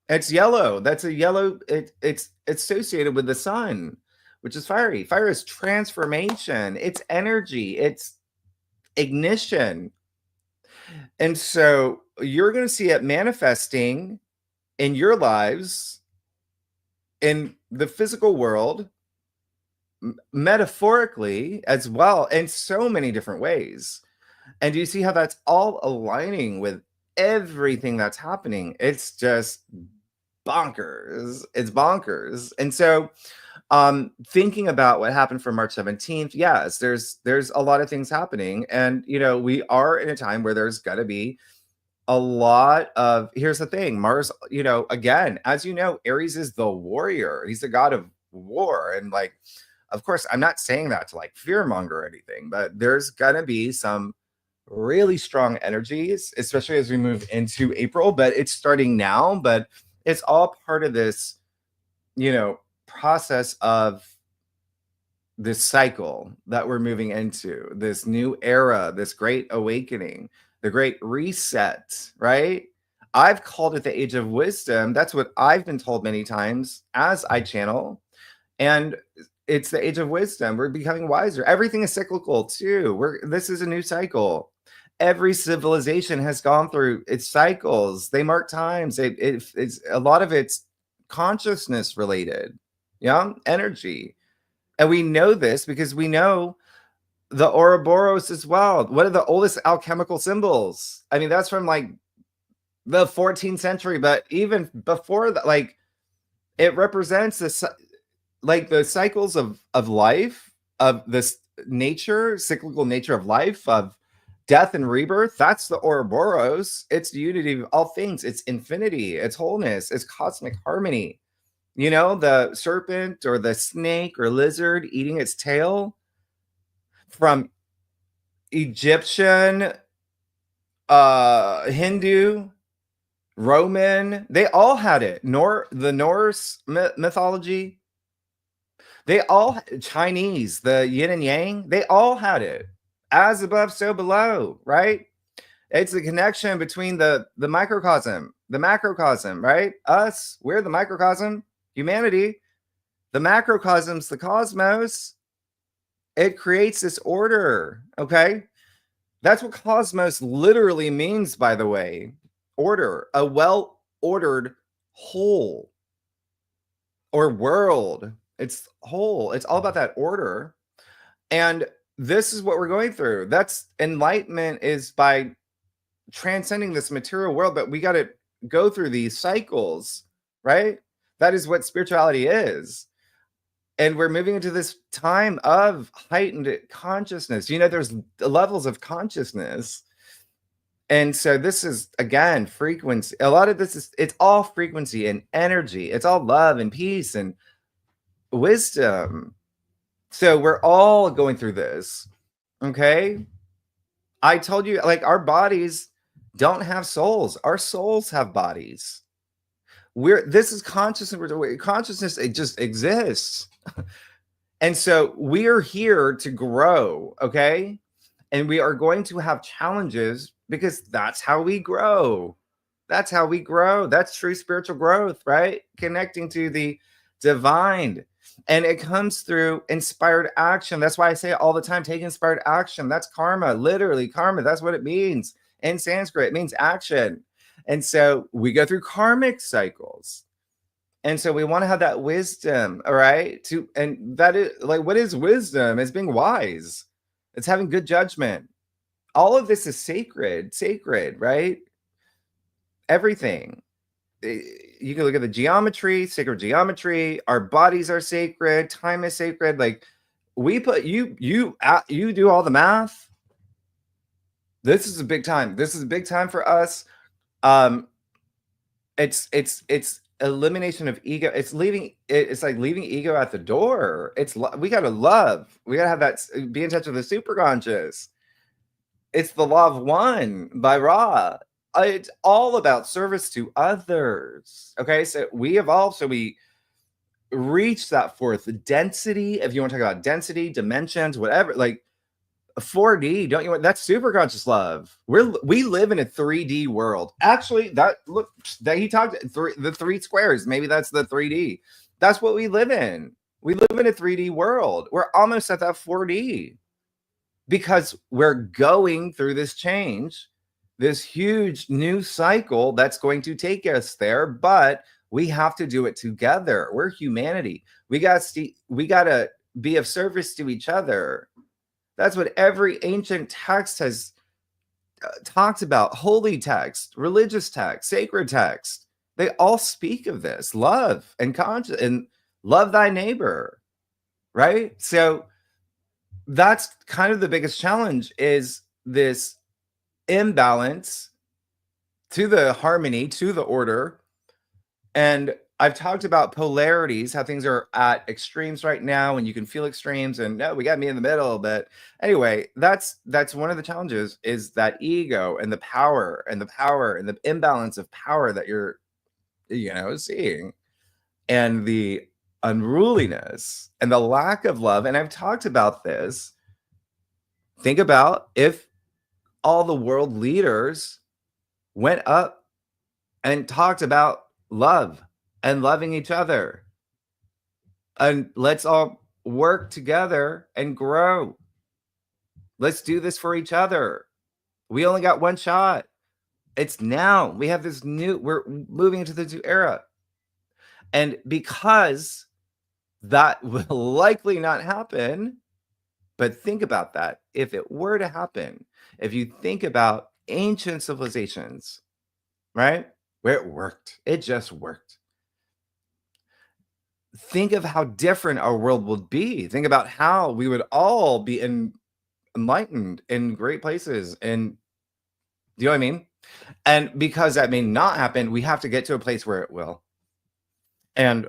it's yellow. That's a yellow. It's associated with the sun, which is fiery. Fire is transformation. It's energy. It's ignition. And so you're going to see it manifesting in your lives, in the physical world, metaphorically as well, in so many different ways. And do you see how that's all aligning with everything that's happening? It's just bonkers. It's bonkers. And so thinking about what happened for March 17th, yes, there's a lot of things happening. And we are in a time where there's got to be a lot of, here's the thing, Mars, again, as Aries is the warrior. He's the god of war. And like, of course, I'm not saying that to like fearmonger or anything, but there's gonna be some really strong energies, especially as we move into April. But it's starting now, but it's all part of this, process of this cycle that we're moving into, this new era, this great awakening, the great reset, right? I've called it the age of wisdom. That's what I've been told many times as I channel. And it's the age of wisdom. We're becoming wiser. Everything is cyclical too. This is a new cycle. Every civilization has gone through its cycles. They mark times. It's a lot of it's consciousness related. Yeah, energy. And we know this because we know the Ouroboros as well. What are the oldest alchemical symbols? I mean, that's from like the 14th century, but even before that, like it represents this, like the cycles of life, of this nature, cyclical nature of life, of death and rebirth, that's the Ouroboros. It's the unity of all things. It's infinity. It's wholeness. It's cosmic harmony. You know, the serpent or the snake or lizard eating its tail, from Egyptian, Hindu, Roman, they all had it. The Norse mythology, they all, Chinese, the yin and yang, they all had it. As above, so below, right? It's the connection between the microcosm, the macrocosm, right? Us, we're the microcosm, humanity. The macrocosm's the cosmos. It creates this order, okay? That's what cosmos literally means, by the way. Order, a well-ordered whole or world. It's whole. It's all about that order. And this is what we're going through. That's enlightenment, is by transcending this material world, but we got to go through these cycles, right? That is what spirituality is. And we're moving into this time of heightened consciousness. You know, there's levels of consciousness. And so this is, again, frequency. A lot of this is, it's all frequency and energy. It's all love and peace and wisdom. So we're all going through this. Okay. I told you, like, our bodies don't have souls. Our souls have bodies. This is consciousness. Consciousness, it just exists. And so we are here to grow, okay? And we are going to have challenges, because that's how we grow. That's how we grow. That's true spiritual growth, right? Connecting to the divine. And it comes through inspired action. That's why I say it all the time, take inspired action. That's karma, literally karma. That's what it means. In Sanskrit, it means action. And so we go through karmic cycles. And so we want to have that wisdom, all right? And that is, like, what is wisdom? It's being wise. It's having good judgment. All of this is sacred, right? Everything. You can look at the geometry, sacred geometry. Our bodies are sacred. Time is sacred. Like, we put you do all the math. This is a big time. This is a big time for us. It's elimination of ego. It's like leaving ego at the door. We gotta love. We gotta have that, be in touch with the superconscious. It's the law of one by Ra. It's all about service to others. Okay, so we evolve, so we reach that fourth density. If you want to talk about density, dimensions, whatever, like 4D, don't you want that's super conscious love? We live in a 3D world. Actually, that he talked the three squares. Maybe that's the 3D. That's what we live in. We live in a 3D world. We're almost at that 4D, because we're going through this change, this huge new cycle that's going to take us there, but we have to do it together. We're humanity. We got to be of service to each other. That's what every ancient text has talked about. Holy text, religious text, sacred text. They all speak of this love and conscious and love thy neighbor, right? So that's kind of the biggest challenge, is this imbalance to the harmony, to the order. And I've talked about polarities, how things are at extremes right now, and you can feel extremes, and no, we got me in the middle. But anyway, that's one of the challenges, is that ego and the power and the imbalance of power that you're, seeing, and the unruliness and the lack of love. And I've talked about this. Think about if all the world leaders went up and talked about love and loving each other, and let's all work together and grow. Let's do this for each other. We only got one shot. It's now. We have this we're moving into the new era. And because that will likely not happen, but think about that. If it were to happen, if you think about ancient civilizations, right, where it worked, it just worked. Think of how different our world would be. Think about how we would all be in enlightened in great places. And do you know what I mean? And because that may not happen, we have to get to a place where it will. And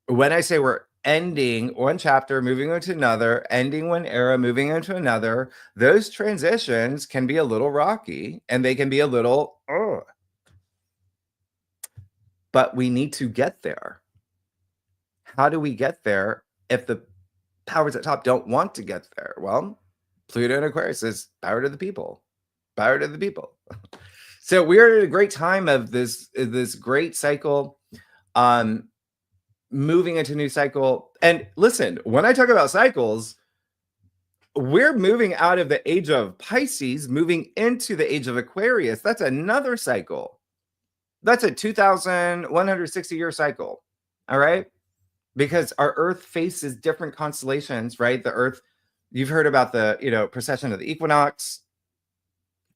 when I say we're ending one chapter, moving into another, ending one era, moving into another, those transitions can be a little rocky and they can be a little, but we need to get there. How do we get there if the powers at top don't want to get there? Well, Pluto and Aquarius is power to the people. Power to the people. So we're at a great time of this great cycle, moving into a new cycle. And listen, when I talk about cycles, we're moving out of the age of Pisces, moving into the age of Aquarius. That's another cycle. That's a 2,160-year cycle. All right. Because our Earth faces different constellations, right? The Earth, you've heard about the, precession of the equinox.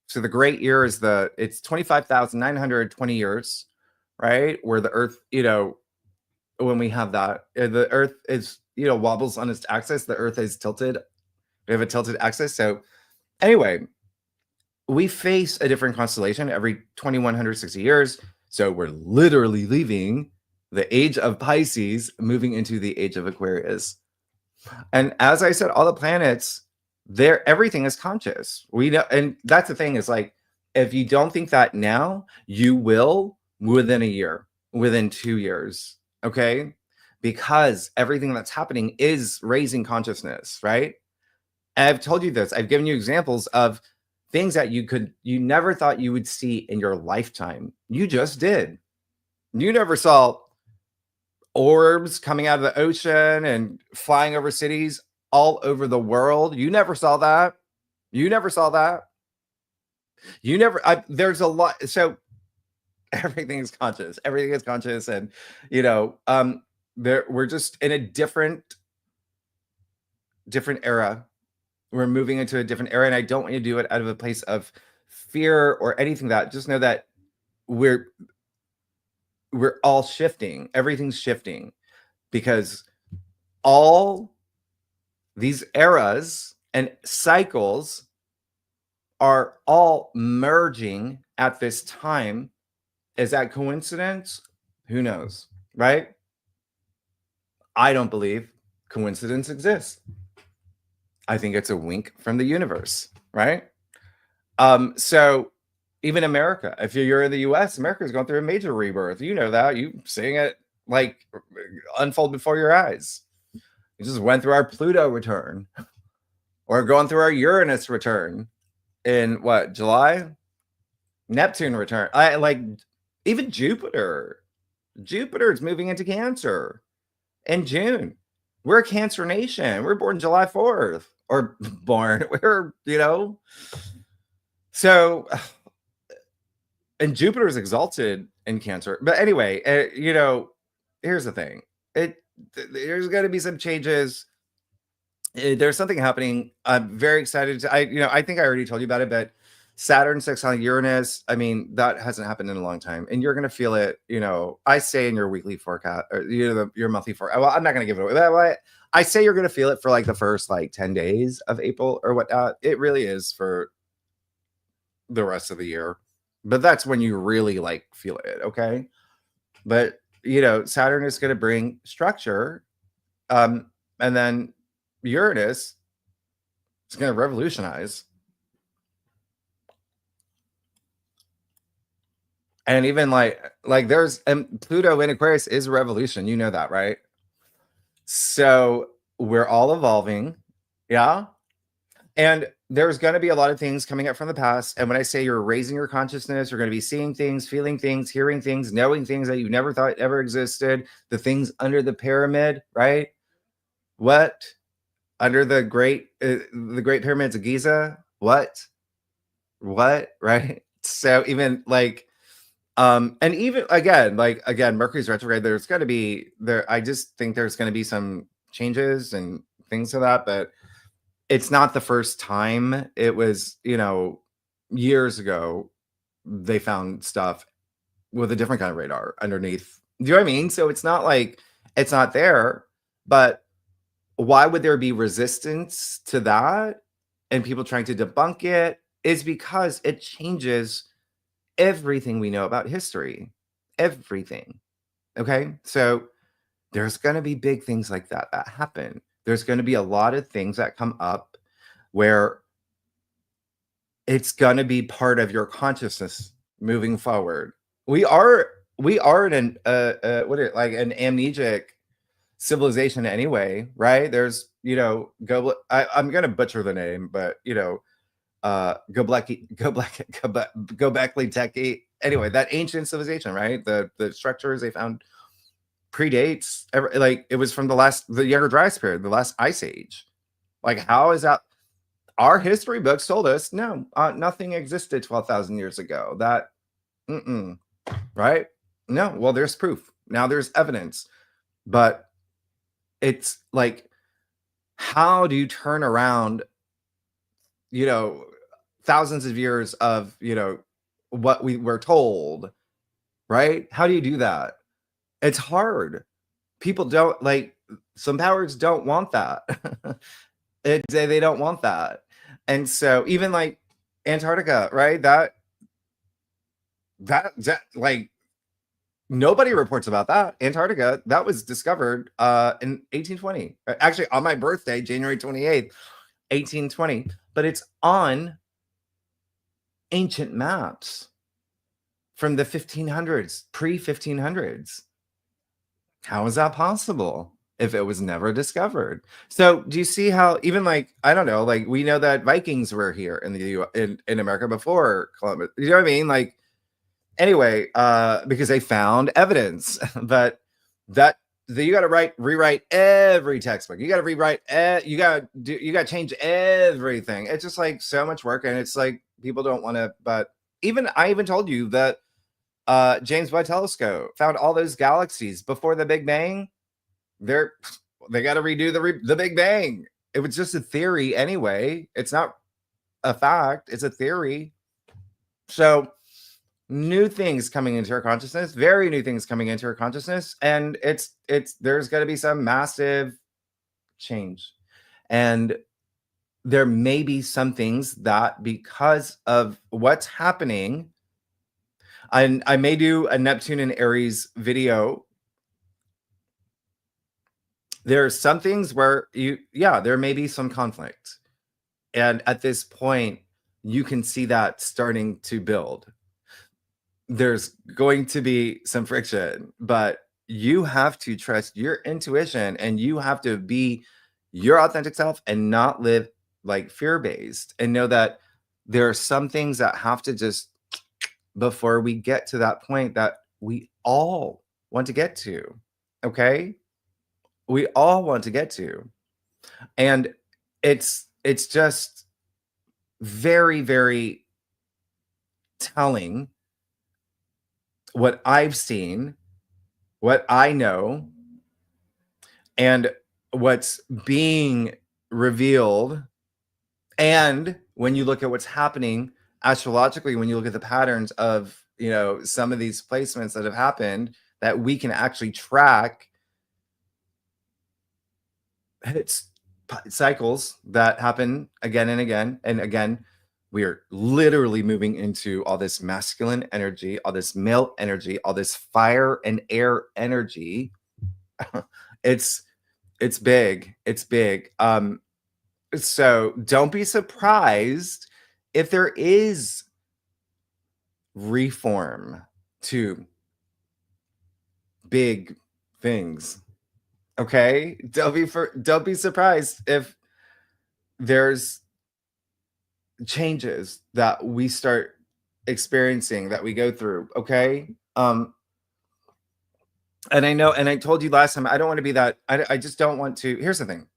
So the great year is it's 25,920 years, right? Where the Earth, when we have that, the Earth is, wobbles on its axis. The Earth is tilted. We have a tilted axis. So anyway, we face a different constellation every 2,160 years. So we're literally leaving the age of Pisces, moving into the age of Aquarius. And as I said, all the planets, everything is conscious. We know, and that's the thing is like, if you don't think that now, you will within a year, within 2 years. Okay. Because everything that's happening is raising consciousness, right? And I've told you this, I've given you examples of things that you never thought you would see in your lifetime. You just did. You never saw orbs coming out of the ocean and flying over cities all over the world. You never saw that. You never saw that. You never, there's a lot. So everything is conscious. Everything is conscious. And, we're just in a different era. We're moving into a different era. And I don't want you to do it out of a place of fear or anything that. Just know that we're all shifting. Everything's shifting because all these eras and cycles are all merging at this time. Is that coincidence? Who knows, right? I don't believe coincidence exists. I think it's a wink from the universe, right? So even America, if you're in the US, America is going through a major rebirth. You know that. You seeing it like unfold before your eyes. We just went through our Pluto return. Or going through our Uranus return in what, July? Neptune return. Even Jupiter. Jupiter is moving into Cancer in June. We're a Cancer nation. We're born July 4th. Or born. We're, So, and Jupiter is exalted in Cancer. But anyway, here's the thing. There's going to be some changes. There's something happening. I'm very excited. I think I already told you about it, but Saturn sextile Uranus, that hasn't happened in a long time. And you're going to feel it, I say in your weekly forecast, or your monthly forecast. Well, I'm not going to give it away. I say you're going to feel it for like the first 10 days of April or whatnot. It really is for the rest of the year. But that's when you really feel it, okay? But, Saturn is going to bring structure. And then Uranus is going to revolutionize. And even there's Pluto in Aquarius is a revolution. You know that, right? So we're all evolving. Yeah. And there's going to be a lot of things coming up from the past. And when I say you're raising your consciousness, you're going to be seeing things, feeling things, hearing things, knowing things that you never thought ever existed. The things under the pyramid, right? What? Under the great pyramids of Giza? What? Right? So even and even again, Mercury's retrograde, there's going to be I just think there's going to be some changes and things to that, but it's not the first time. It was, years ago, they found stuff with a different kind of radar underneath. Do you know what I mean? So it's not it's not there, but why would there be resistance to that? and people trying to debunk it is because it changes everything we know about history. Everything. Okay? So there's going to be big things like that happen. There's going to be a lot of things that come up where it's going to be part of your consciousness moving forward. We are in an an amnesic civilization anyway, right? There's, I'm going to butcher the name, but Göbekli Tepe. Anyway, that ancient civilization, right? The structures they found predates it was from the Younger Dryas period, the last ice age. Like, how is that? Our history books told us no, nothing existed 12,000 years ago. That, right? No, well, there's proof. Now there's evidence. But it's like, how do you turn around, thousands of years of, what we were told, right? How do you do that? It's hard. People don't some powers don't want that. They don't want that. And so even like Antarctica, right? That nobody reports about that. Antarctica, that was discovered in 1820. Actually, on my birthday, January 28th, 1820. But it's on ancient maps from the 1500s, pre-1500s. How is that possible if it was never discovered? So do you see how even I don't know, we know that Vikings were here in in America before Columbus. You know what I mean? Anyway, because they found evidence. But you got to rewrite every textbook. You got to rewrite. You got to change everything. It's just so much work, and it's people don't want to. But I even told you that James Webb Telescope found all those galaxies before the Big Bang. They got to redo the Big Bang. It was just a theory anyway. It's not a fact. It's a theory. So new things coming into our consciousness, very new things coming into our consciousness, and there's going to be some massive change. And there may be some things that, because of what's happening, and I may do a Neptune and Aries video. There are some things where there may be some conflict. And at this point, you can see that starting to build. There's going to be some friction, but you have to trust your intuition, and you have to be your authentic self and not live fear-based, and know that there are some things that have to just, before we get to that point that we all want to get to. Okay? We all want to get to. And it's just very, very telling what I've seen, what I know, and what's being revealed. And when you look at what's happening astrologically, when you look at the patterns of, some of these placements that have happened, that we can actually track, it's cycles that happen again and again and again. We are literally moving into all this masculine energy, all this male energy, all this fire and air energy. It's big. It's big. So don't be surprised if there is reform to big things. Okay? Don't be surprised if there's changes that we start experiencing, that we go through. Okay? And I know, and I told you last time, I don't want to be that. I just don't want to. Here's the thing.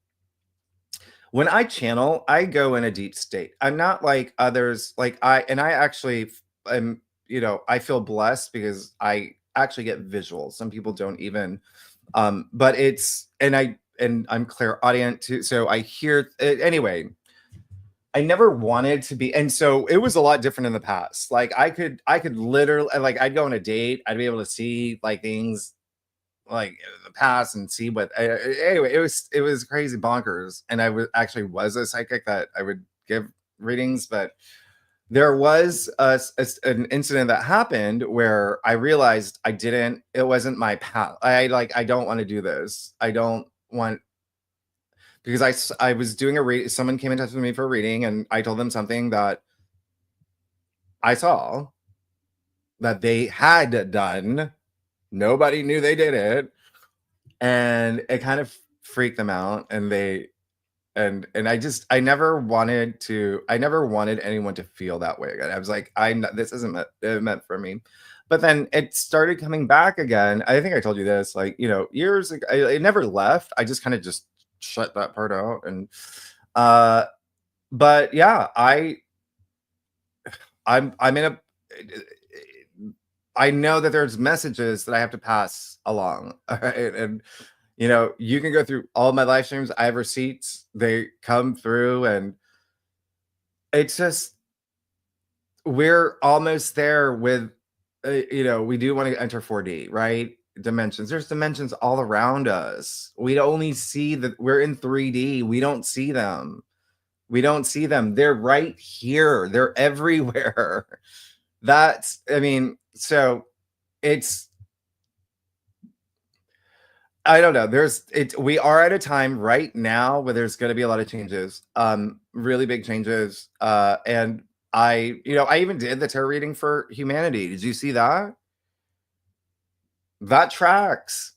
When I channel, I go in a deep state. I'm not like others. I actually am, I feel blessed because I actually get visuals. Some people don't even, but I'm clairaudient too. So I hear anyway. I never wanted to be, and so it was a lot different in the past. I could literally, I'd go on a date, I'd be able to see things in the past and see what. Anyway, it was crazy bonkers, and I was a psychic that I would give readings, but there was an incident that happened where I realized it wasn't my path. I don't want to do this. I don't want, because I was doing a read. Someone came in touch with me for a reading, and I told them something that I saw that they had done. Nobody knew they did it, and it kind of freaked them out. And I never wanted anyone to feel that way again. I was like, this isn't meant for me. But then it started coming back again. I think I told you this, like, years ago. It never left. I just kind of just shut that part out. And but yeah, I'm in a, I know that there's messages that I have to pass along. All right. And you can go through all my live streams. I have receipts. They come through, and it's just, we're almost there with, we do want to enter 4D, right? Dimensions. There's dimensions all around us. We only see that we're in 3D. We don't see them. They're right here. They're everywhere. So it's, I don't know. We are at a time right now where there's going to be a lot of changes, really big changes. And I even did the tarot reading for humanity. Did you see that? That tracks.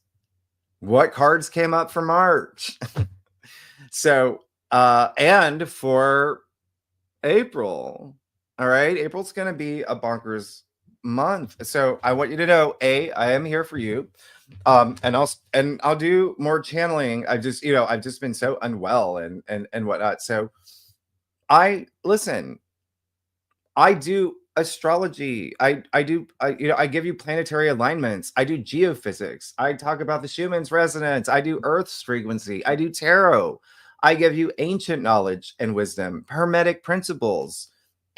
What cards came up for March? So, and for April, all right, April's going to be a bonkers month. So I want you to know, I am here for you. And I'll do more channeling. I've just been so unwell and whatnot. So I do astrology. I give you planetary alignments. I do geophysics. I talk about the Schumann's resonance. I do Earth's frequency. I do tarot. I give you ancient knowledge and wisdom, hermetic principles,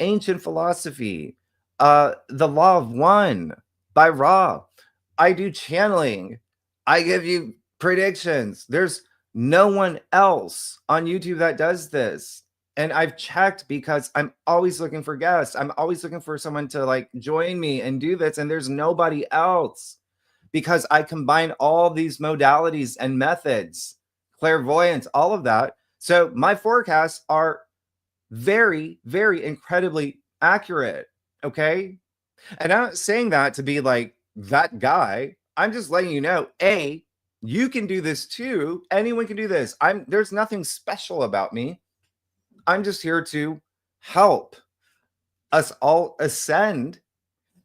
ancient philosophy, the law of one by Ra. I do channeling. I give you predictions. There's no one else on YouTube that does this. And I've checked, because I'm always looking for guests. I'm always looking for someone to join me and do this. And there's nobody else, because I combine all these modalities and methods, clairvoyance, all of that. So my forecasts are very, very incredibly accurate. Okay. And I'm not saying that to be like that guy. I'm just letting you know, you can do this too. Anyone can do this. There's nothing special about me. I'm just here to help us all ascend.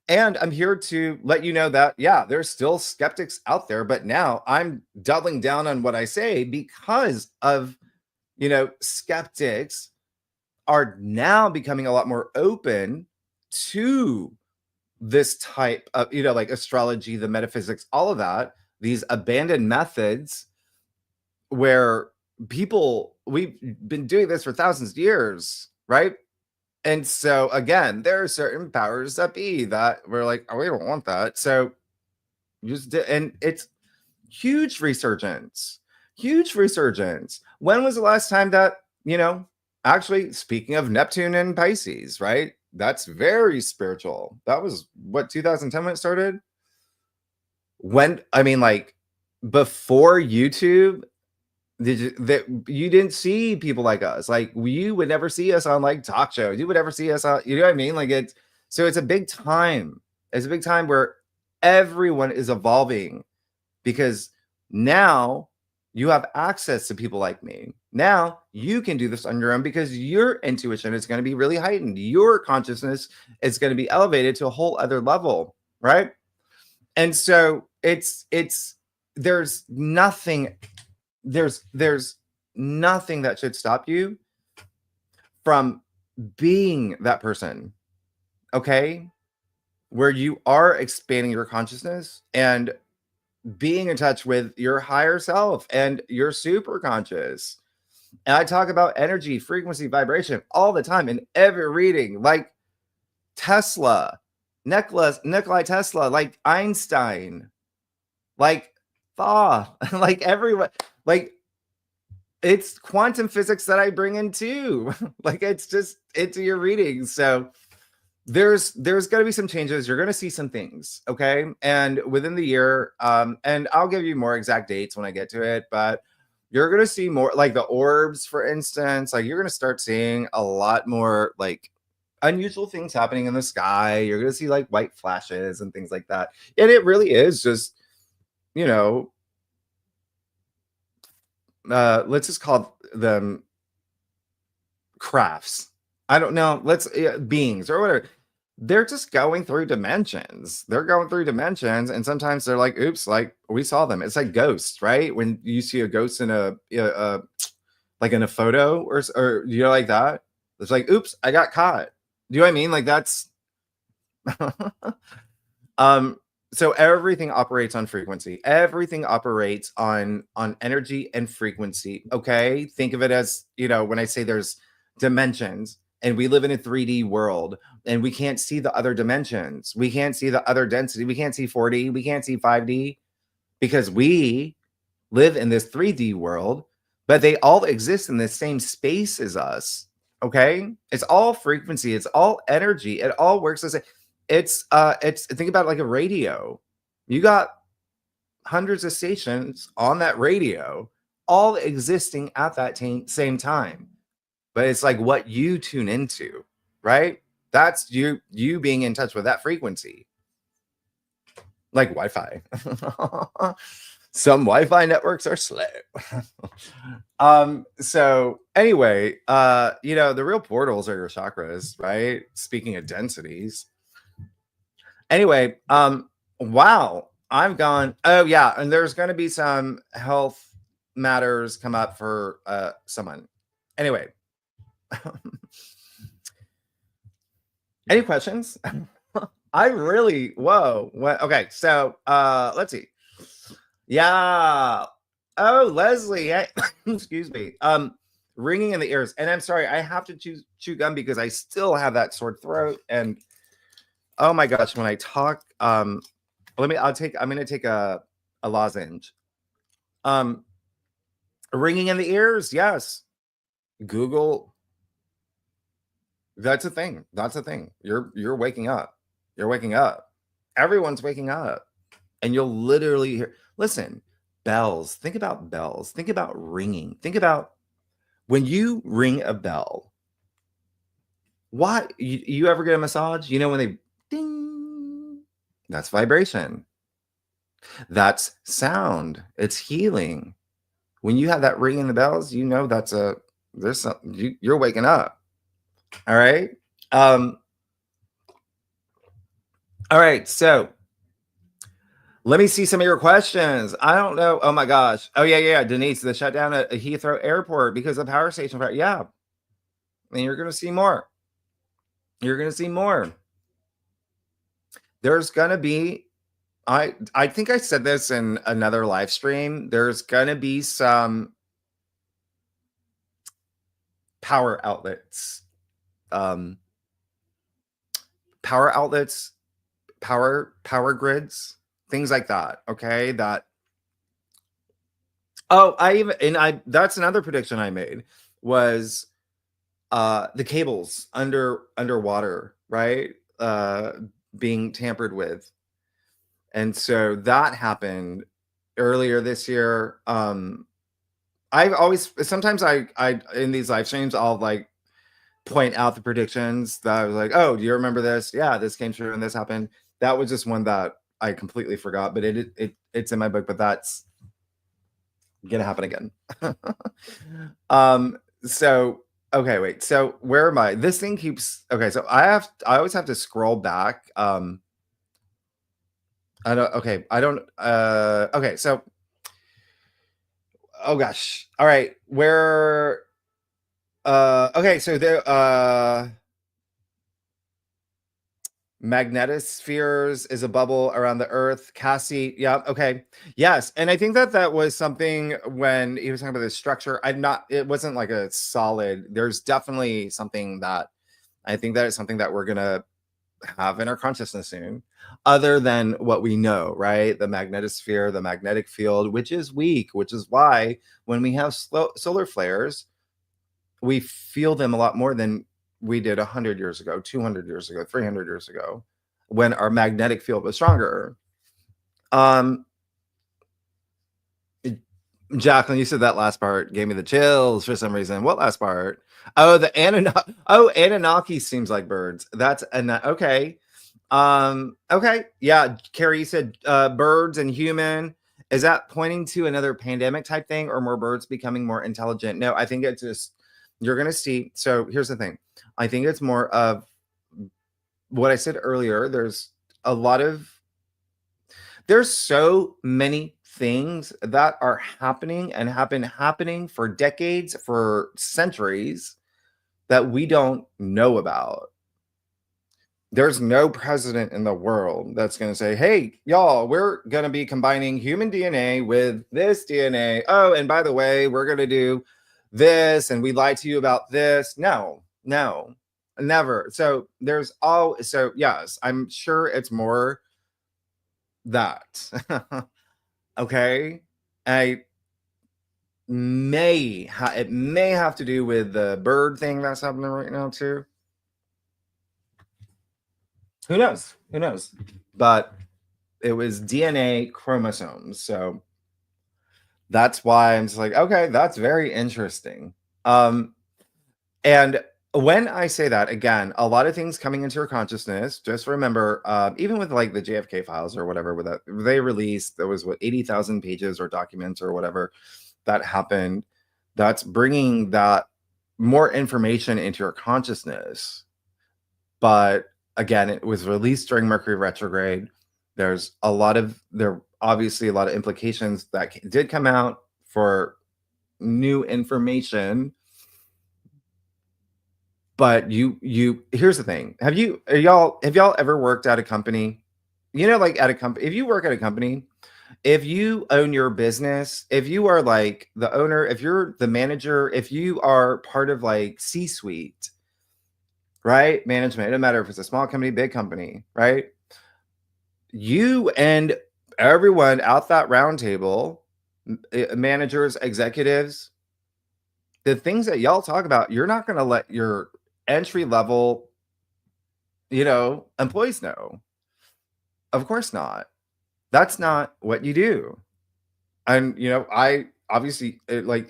And I'm here to let you know that, there's still skeptics out there, but now I'm doubling down on what I say, because of, skeptics are now becoming a lot more open to this type of, astrology, the metaphysics, all of that, these abandoned methods where we've been doing this for thousands of years, right? And so again, there are certain powers that be that we're like, we don't want that. So and it's huge resurgence. When was the last time that, actually, speaking of Neptune and Pisces, right? That's very spiritual. That was what, 2010 when it started? Before YouTube, you didn't see people like us. You would never see us on talk shows. You would never see us on, you know what I mean? It's a big time. It's a big time where everyone is evolving, because now you have access to people like me. Now you can do this on your own, because your intuition is going to be really heightened. Your consciousness is going to be elevated to a whole other level, right? And so there's nothing that should stop you from being that person, okay? Where you are expanding your consciousness and being in touch with your higher self and your super conscious. And I talk about energy, frequency, vibration all the time in every reading, like Tesla, Nikola Tesla, like Einstein, like Thoth, like everyone, like it's quantum physics that I bring in too. Like it's just into your readings. So there's going to be some changes. You're going to see some things, okay? And within the year, and I'll give you more exact dates when I get to it, but you're going to see more, like the orbs, for instance. Like you're going to start seeing a lot more like unusual things happening in the sky. You're going to see like white flashes and things like that. And it really is just, you know, let's just call them crafts. I don't know. Let's beings or whatever. They're just going through dimensions. They're going through dimensions, and sometimes they're like, "Oops!" Like we saw them. It's like ghosts, right? When you see a ghost in a like in a photo or you know like that. It's like, "Oops! I got caught." Do you know what I mean? Like that's. So everything operates on frequency. Everything operates on energy and frequency. Okay, think of it as, you know, when I say there's dimensions and we live in a 3D world and we can't see the other dimensions, we can't see the other density, we can't see 4D, we can't see 5D because we live in this 3D world, but they all exist in the same space as us. Okay, it's all frequency, it's all energy, it all works as a it's think about it like a radio. You got hundreds of stations on that radio all existing at that same time, but it's like what you tune into, right? That's you being in touch with that frequency, like Wi-Fi. Some Wi-Fi networks are slow. So anyway, you know, the real portals are your chakras, right? Speaking of densities. Anyway, wow, I've gone. Oh yeah, and there's going to be some health matters come up for someone. Anyway, any questions? I really whoa. What? Okay, so let's see. Yeah. Oh, Leslie. Hey, excuse me. Ringing in the ears, and I'm sorry, I have to chew gum because I still have that sore throat and. Oh my gosh, when I talk, I'm gonna take a lozenge. Ringing in the ears, yes. Google. That's a thing. That's a thing. You're waking up. You're waking up. Everyone's waking up. And you'll literally hear, listen, bells. Think about bells. Think about ringing. Think about when you ring a bell. What you ever get a massage? You know when they ding. That's vibration. That's sound. It's healing. When you have that ring in the bells, you know you're waking up. All right. All right. So let me see some of your questions. I don't know. Oh my gosh. Oh yeah. Denise, the shutdown at Heathrow Airport because of power station fire. Yeah. And you're gonna see more. You're gonna see more. There's gonna be. I think I said this in another live stream. There's gonna be some power outlets, power grids, things like that. Okay, that. Oh, that's another prediction I made was the cables underwater, right? Being tampered with. And so that happened earlier this year. I've always sometimes I in these live streams I'll like point out the predictions that I was like, oh, do you remember this? Yeah, this came true and this happened. That was just one that I completely forgot, but it's in my book, but that's gonna happen again. So okay, wait. So where am I? This thing keeps okay. So I always have to scroll back. Okay, so oh gosh. All right. Where okay, so there magnetospheres is a bubble around the earth. Cassie, yeah, okay. Yes. And I think that was something when he was talking about the structure. It wasn't like a solid, there's definitely something that I think that is something that we're gonna have in our consciousness soon, other than what we know, right? The magnetosphere, the magnetic field, which is weak, which is why when we have solar flares, we feel them a lot more than we did 100 years ago, 200 years ago, 300 years ago, when our magnetic field was stronger. Jacqueline, you said that last part gave me the chills for some reason. What last part? Oh, the Anunnaki. Oh, Anunnaki seems like birds. That's okay. Okay. Yeah, Carrie, you said birds and human. Is that pointing to another pandemic type thing or more birds becoming more intelligent? No, I think it's just you're gonna see. So here's the thing. I think it's more of what I said earlier. There's so many things that are happening and have been happening for decades, for centuries, that we don't know about. There's no president in the world that's going to say, hey, y'all, we're going to be combining human DNA with this DNA. Oh, and by the way, we're going to do this and we lied to you about this. No, never. So yes, I'm sure it's more that. Okay. It may have to do with the bird thing that's happening right now too. Who knows? But it was DNA chromosomes. So that's why I'm just like, okay, that's very interesting. And when I say that, again, a lot of things coming into your consciousness, just remember, even with like the JFK files or whatever, with that they released, there was 80,000 pages or documents or whatever that happened. That's bringing that more information into your consciousness. But again, it was released during Mercury retrograde. There's obviously a lot of implications that did come out for new information. But here's the thing. Have y'all ever worked at a company? Like at a company, if you work at a company, if you own your business, if you are like the owner, if you're the manager, if you are part of like C-suite, right? Management, it doesn't matter if it's a small company, big company, right? You and everyone out that round table, managers, executives, the things that y'all talk about, you're not going to let your entry level, employees know. Of course not. That's not what you do. And, I obviously I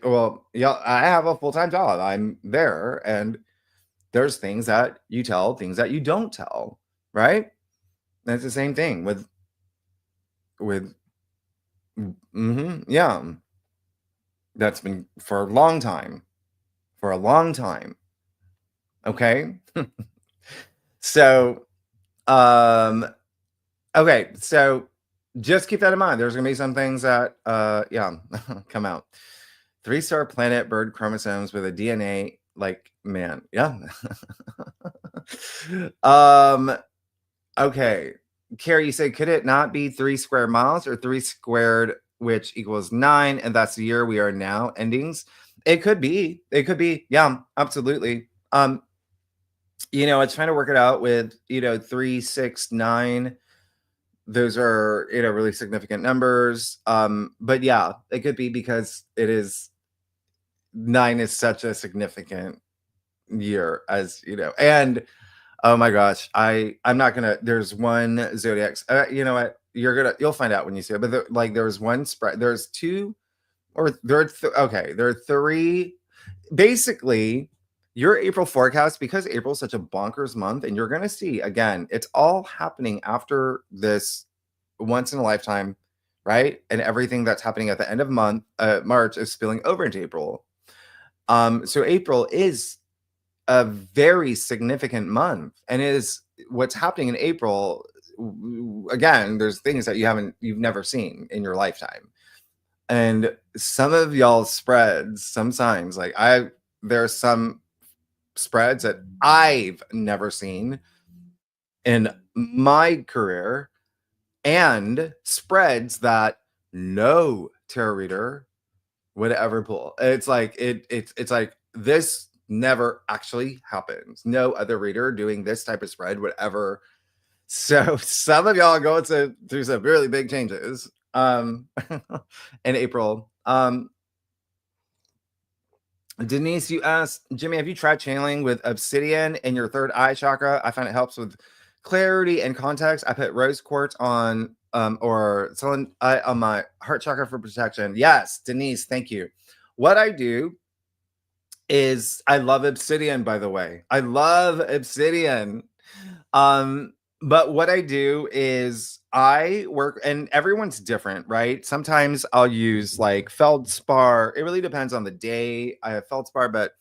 have a full-time job. I'm there and there's things that you tell, things that you don't tell, right? And it's the same thing with yeah. That's been for a long time. Okay. So, okay. So just keep that in mind. There's going to be some things that, come out. 3-star planet bird chromosomes with a DNA like man. Yeah. Okay. Carrie, you say, could it not be 3 square miles or 3 squared, which equals 9? And that's the year we are now endings. It could be. Yeah, absolutely. I was trying to work it out with, 3, 6, 9. Those are, really significant numbers. But yeah, it could be because 9 is such a significant year, as and oh my gosh, I'm not gonna. There's one zodiac. You know what? You'll find out when you see it. But there was one spread. There's two, or there. Okay, there are 3. Basically, your April forecast, because April is such a bonkers month, and you're gonna see again. It's all happening after this once in a lifetime, right? And everything that's happening at the end of March is spilling over into April. So April is a very significant month, and is what's happening in April. Again, there's things that you've never seen in your lifetime, and some of y'all spreads, some signs, like there's some spreads that I've never seen in my career, and spreads that no tarot reader would ever pull. It's like it's like this never actually happens. No other reader doing this type of spread would ever So some of y'all are going through some really big changes in April. Denise, you asked, Jimmy, have you tried channeling with obsidian in your third eye chakra? I find it helps with clarity and context. I put rose quartz on or someone on my heart chakra for protection. Yes, Denise, thank you. What I do is I love obsidian, by the way. I love obsidian. But what I do is I work, and everyone's different, right? Sometimes I'll use like feldspar. It really depends on the day. I have feldspar, but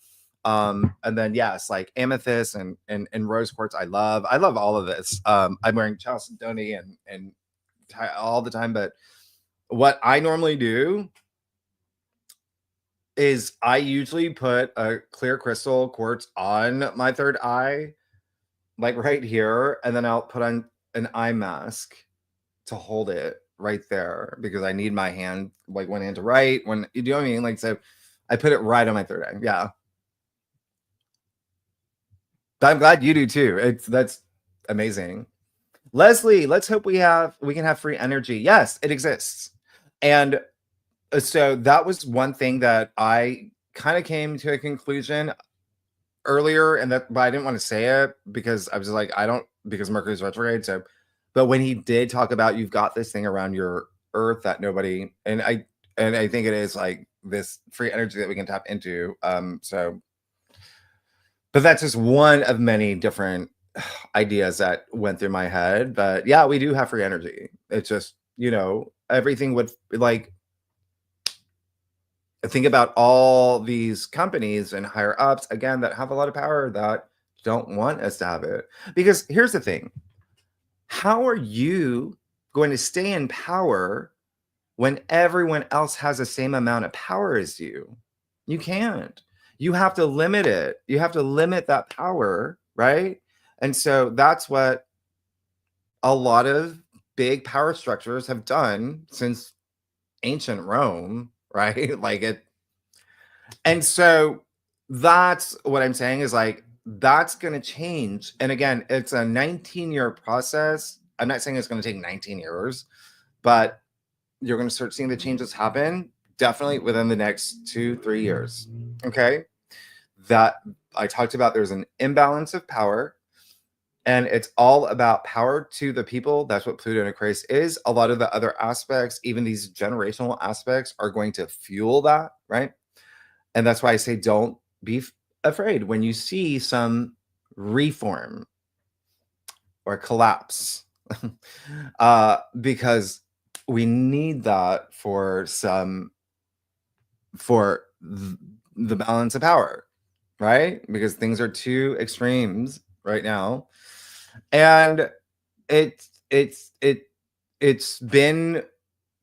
and then yes, like amethyst and rose quartz. I love all of this. I'm wearing chalcedony and all the time, but what I normally do is I usually put a clear crystal quartz on my third eye, like right here, and then I'll put on an eye mask to hold it right there because I need my hand, like one hand to write, when you know what I mean? Like, so I put it right on my third eye. Yeah. I'm glad you do too. That's amazing. Leslie, let's hope we can have free energy. Yes, it exists. And so that was one thing that I kind of came to a conclusion earlier, and that, but I didn't want to say it because I was like, because Mercury's retrograde. So, but when he did talk about you've got this thing around your Earth that nobody, and I think it is like this free energy that we can tap into. So, but that's just one of many different ideas that went through my head. But yeah, we do have free energy. It's just, everything would like, think about all these companies and higher ups again that have a lot of power that don't want us to have it. Because here's the thing, how are you going to stay in power when everyone else has the same amount of power as you? You can't. You have to limit it. You have to limit that power, right? And so that's what a lot of big power structures have done since ancient Rome, right? Like it. And so that's what I'm saying is like, that's going to change. And again, it's a 19-year process. I'm not saying it's going to take 19 years, but you're going to start seeing the changes happen definitely within the next 2-3 years. Okay. That I talked about, there's an imbalance of power, and it's all about power to the people. That's what Pluto and Aquarius is. A lot of the other aspects, even these generational aspects, are going to fuel that, right? And that's why I say don't be afraid when you see some reform or collapse, because we need that for the balance of power, right? Because things are too extremes right now, and it's been,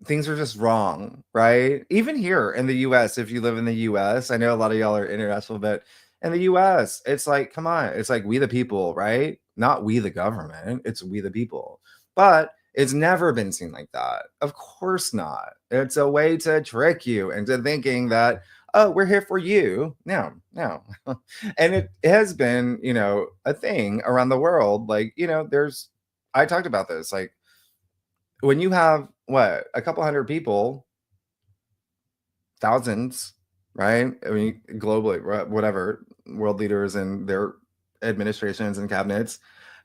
things are just wrong, right? Even here in the US, if you live in the US, I know a lot of y'all are international, but in the US, it's like, come on, it's like we the people, right? Not we the government, it's we the people. But it's never been seen like that. Of course not. It's a way to trick you into thinking that, oh, we're here for you. No. And it has been, a thing around the world. Like, I talked about this, like, when you have a couple hundred people, thousands, right? I mean, globally, whatever, world leaders and their administrations and cabinets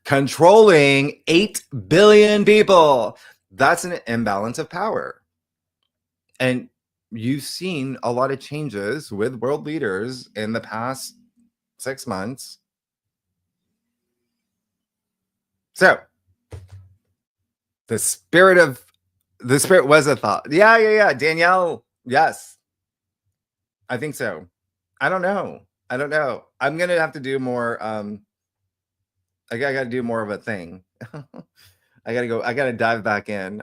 controlling 8 billion people, that's an imbalance of power. And you've seen a lot of changes with world leaders in the past 6 months. So the spirit was a thought. Yeah. Danielle, yes. I think so. I don't know. I'm gonna have to do more. I gotta do more of a thing. I gotta dive back in.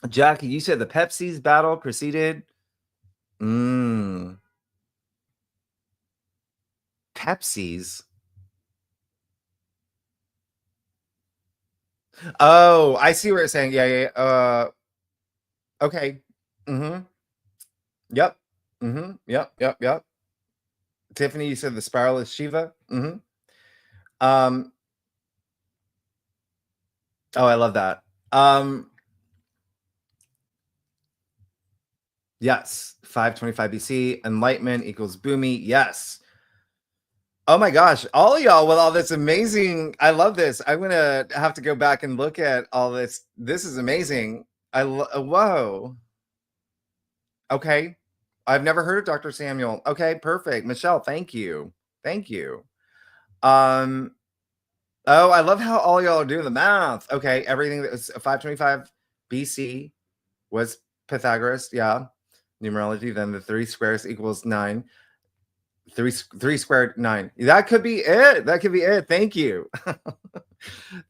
Jackie, you said the Pepsi's battle proceeded. Pepsi's. Oh, I see what you're saying. Yeah. Okay. Yep. Yep. Tiffany, you said the spiral is Shiva. Oh, I love that. Yes, 525 BC, enlightenment equals boomy. Yes. Oh my gosh, all of y'all with all this amazing. I love this. I'm gonna have to go back and look at all this. This is amazing. Whoa. Okay. I've never heard of Dr. Samuel. Okay, perfect. Michelle, thank you. Thank you. Oh, I love how all y'all are doing the math. Okay, everything that was 525 BC was Pythagoras. Yeah. Numerology, then the 3 squares equals 9. 3 squared 9. That could be it. That could be it. Thank you.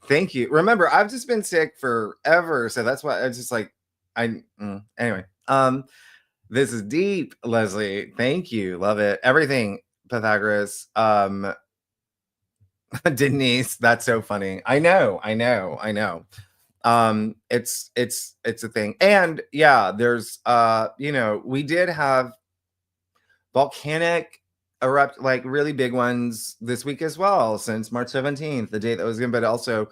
Thank you. Remember, I've just been sick forever, so that's why I just like anyway. This is deep, Leslie. Thank you. Love it. Everything Pythagoras. Denise, that's so funny. I know. It's a thing. And yeah, there's we did have volcanic erupt, like really big ones this week as well, since March 17th, the date that was good. But also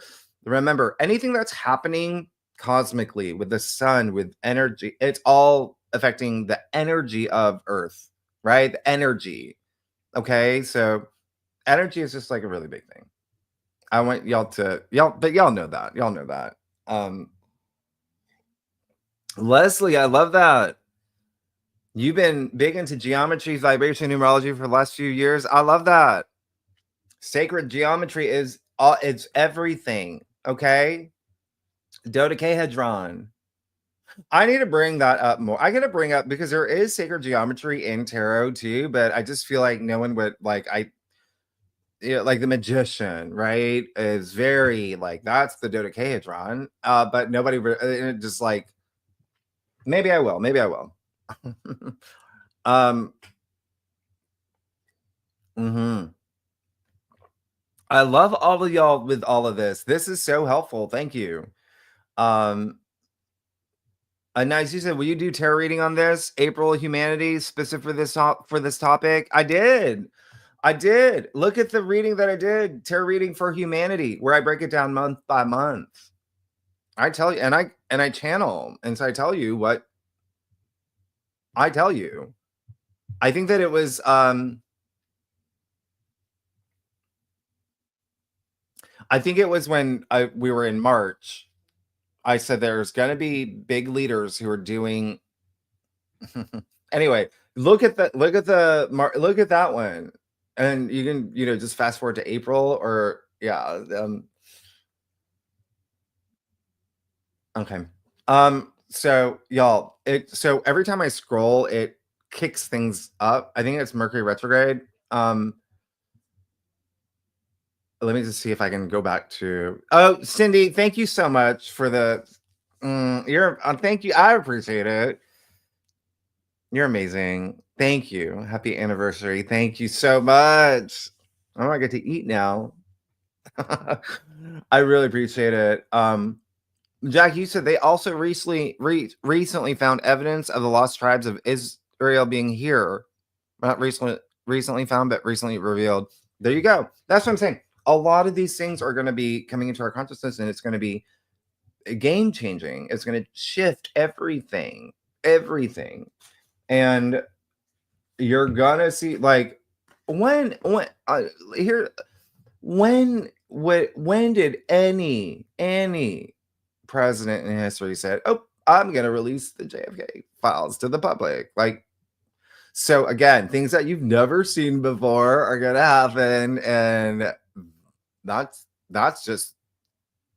remember, anything that's happening cosmically with the sun, with energy, it's all affecting the energy of Earth, right? The energy. Okay, so energy is just like a really big thing. I want y'all but y'all know that. Y'all know that. Leslie, I love that. You've been big into geometry, vibration, numerology for the last few years. I love that. Sacred geometry is it's everything. Okay. Dodecahedron. I need to bring that up more. I gotta bring up, because there is sacred geometry in tarot too, but I just feel like no one would like like the magician, right? Is very like, that's the dodecahedron. But nobody just like, maybe I will. I love all of y'all with all of this. This is so helpful. Thank you. Nice. You said, will you do tarot reading on this? April Humanities, specific for this topic? I did. Look at the reading that I did, tarot reading for humanity, where I break it down month by month. I tell you, and I channel, and so I tell you what I tell you. I think that it was I think it was when we were in March. I said there's going to be big leaders who are doing. Anyway, look at that one, and you can just fast forward to April, or yeah. Okay. So y'all, so every time I scroll, it kicks things up. I think it's Mercury retrograde. Let me just see if I can go back to. Oh, Cindy, thank you so much for the. Thank you. I appreciate it. You're amazing. Thank you. Happy anniversary. Thank you so much. Oh, I get to eat now. I really appreciate it. Jack, you said they also recently found evidence of the lost tribes of Israel being here. Not recently found, but recently revealed. There you go. That's what I'm saying. A lot of these things are going to be coming into our consciousness, and it's going to be game changing. It's going to shift everything. And you're gonna see, like, when did any president in history said, oh, I'm gonna release the JFK files to the public? Like, so again, things that you've never seen before are gonna happen, and that's just,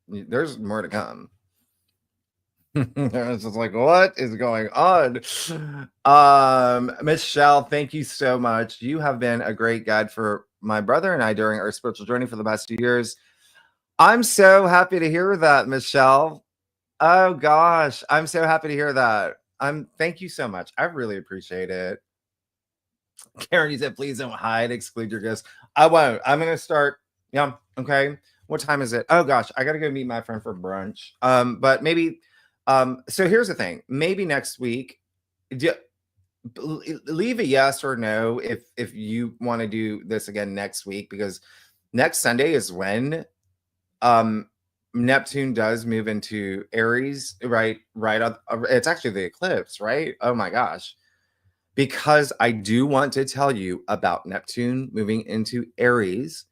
there's more to come. It's just like, what is going on? Michelle, thank you so much. You have been a great guide for my brother and I during our spiritual journey for the past 2 years. I'm so happy to hear that, Michelle. Oh gosh, I'm so happy to hear that. Thank you so much. I really appreciate it. Karen, you said, please don't hide, exclude your gifts. I won't. I'm gonna start. Yeah, okay. What time is it? Oh gosh, I gotta go meet my friend for brunch. But maybe so here's the thing. Maybe next week, leave a yes or no if you want to do this again next week, because next Sunday is when Neptune does move into Aries, right up. It's actually the eclipse, right? Oh my gosh. Because I do want to tell you about Neptune moving into Aries,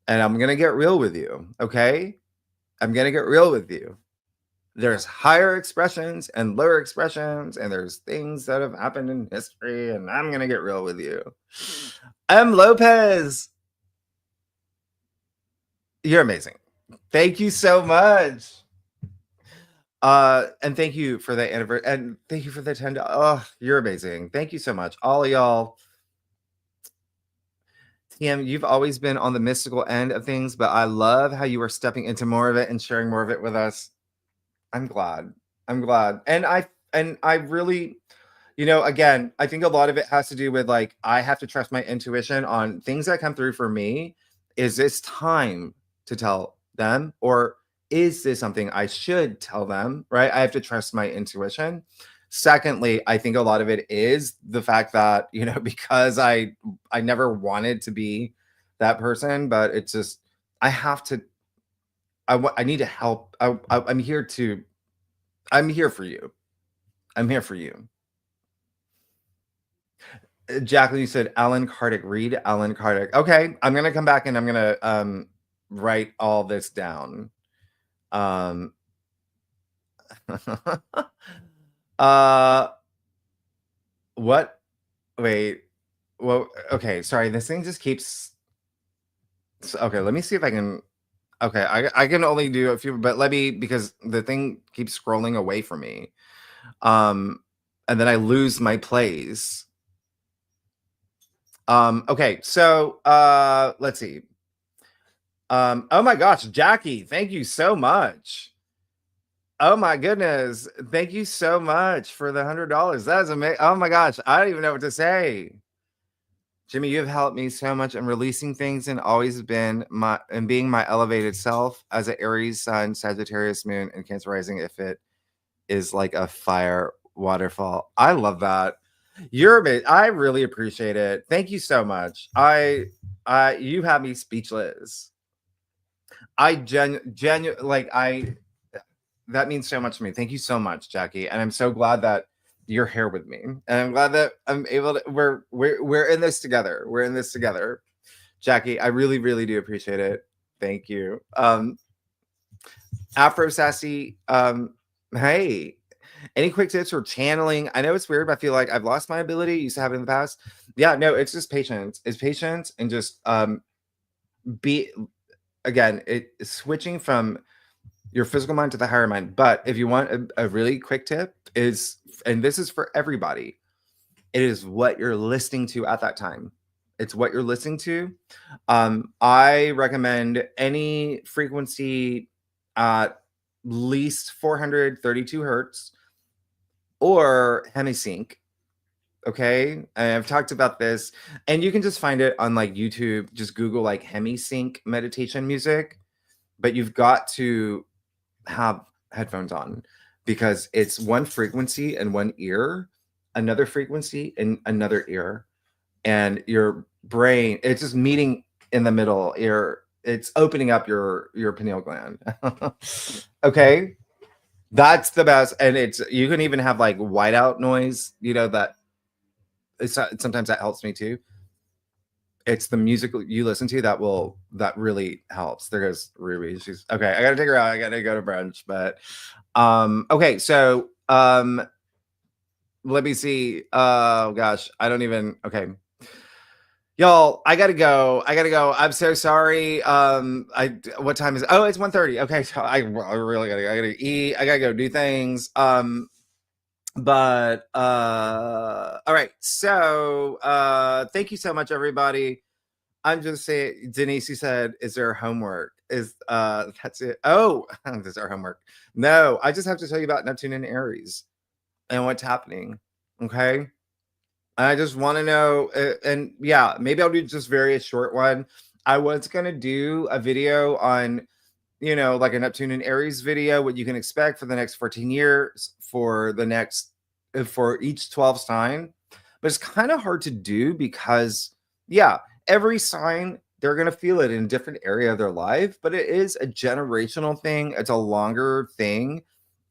and I'm going to get real with you, okay? I'm going to get real with you. There's higher expressions and lower expressions, and there's things that have happened in history, and I'm going to get real with you. M. Lopez, you're amazing. Thank you so much. And thank you for the anniversary, and thank you for the 10. Oh, you're amazing. Thank you so much. All of y'all. TM, you've always been on the mystical end of things, but I love how you are stepping into more of it and sharing more of it with us. I'm glad. I'm glad. And I really, again, I think a lot of it has to do with like I have to trust my intuition on things that come through for me. Is this time to tell them, or is this something I should tell them? Right? I have to trust my intuition. Secondly, I think a lot of it is the fact that, because I never wanted to be that person, but it's just I have to I need to help. I'm here for you. I'm here for you. Jacqueline, you said Alan Kardec. Read Alan Kardec. Okay, I'm gonna come back and I'm gonna write all this down. What? Wait. Well, okay. Sorry, this thing just keeps. Okay, let me see if I can. Okay, I can only do a few, but because the thing keeps scrolling away from me. And then I lose my plays. Okay, so let's see. Oh my gosh, Jackie, thank you so much. Oh my goodness, thank you so much for the $100. That is amazing. Oh my gosh, I don't even know what to say. Jimmy, you have helped me so much in releasing things and always been being my elevated self as an Aries sun, Sagittarius moon, and Cancer rising. If it is like a fire waterfall, I love that. You're amazing. I really appreciate it. Thank you so much. You have me speechless. That means so much to me. Thank you so much, Jackie. And I'm so glad that you're here with me. And I'm glad that I'm able to, we're in this together. We're in this together. Jackie, I really, really do appreciate it. Thank you. Afro Sassy, hey, any quick tips for channeling? I know it's weird, but I feel like I've lost my ability. I used to have it in the past. Yeah, no, it's just patience. It's patience and just it's switching from your physical mind to the higher mind. But if you want a really quick tip and this is for everybody, it is what you're listening to at that time. It's what you're listening to. I recommend any frequency at least 432 hertz or hemisync. Okay. And I've talked about this, and you can just find it on like YouTube. Just Google like hemisync meditation music, but you've got to have headphones on because it's one frequency in one ear, another frequency in another ear, and your brain, it's just meeting in the middle ear. It's opening up your pineal gland. Okay. That's the best. And you can even have like whiteout noise, that sometimes that helps me too. It's the music you listen to that really helps. There goes Ruby. She's okay. I gotta take her out. I gotta go to brunch. But okay, so let me see. Oh gosh, I don't even. Okay, y'all, I gotta go. I'm so sorry. What time is it? Oh, it's 1:30. Okay, so I really gotta eat. I gotta go do things. But all right, so thank you so much, everybody. I'm just saying, Denise, you said, is there homework? That's it? Oh, is there homework? No, I just have to tell you about Neptune and Aries and what's happening. Okay. I just want to know, and yeah, maybe I'll do just very short one. I was gonna do a video on, like a Neptune and Aries video, what you can expect for the next 14 years for each 12 sign, but it's kind of hard to do because, yeah, every sign they're going to feel it in a different area of their life, but it is a generational thing. It's a longer thing.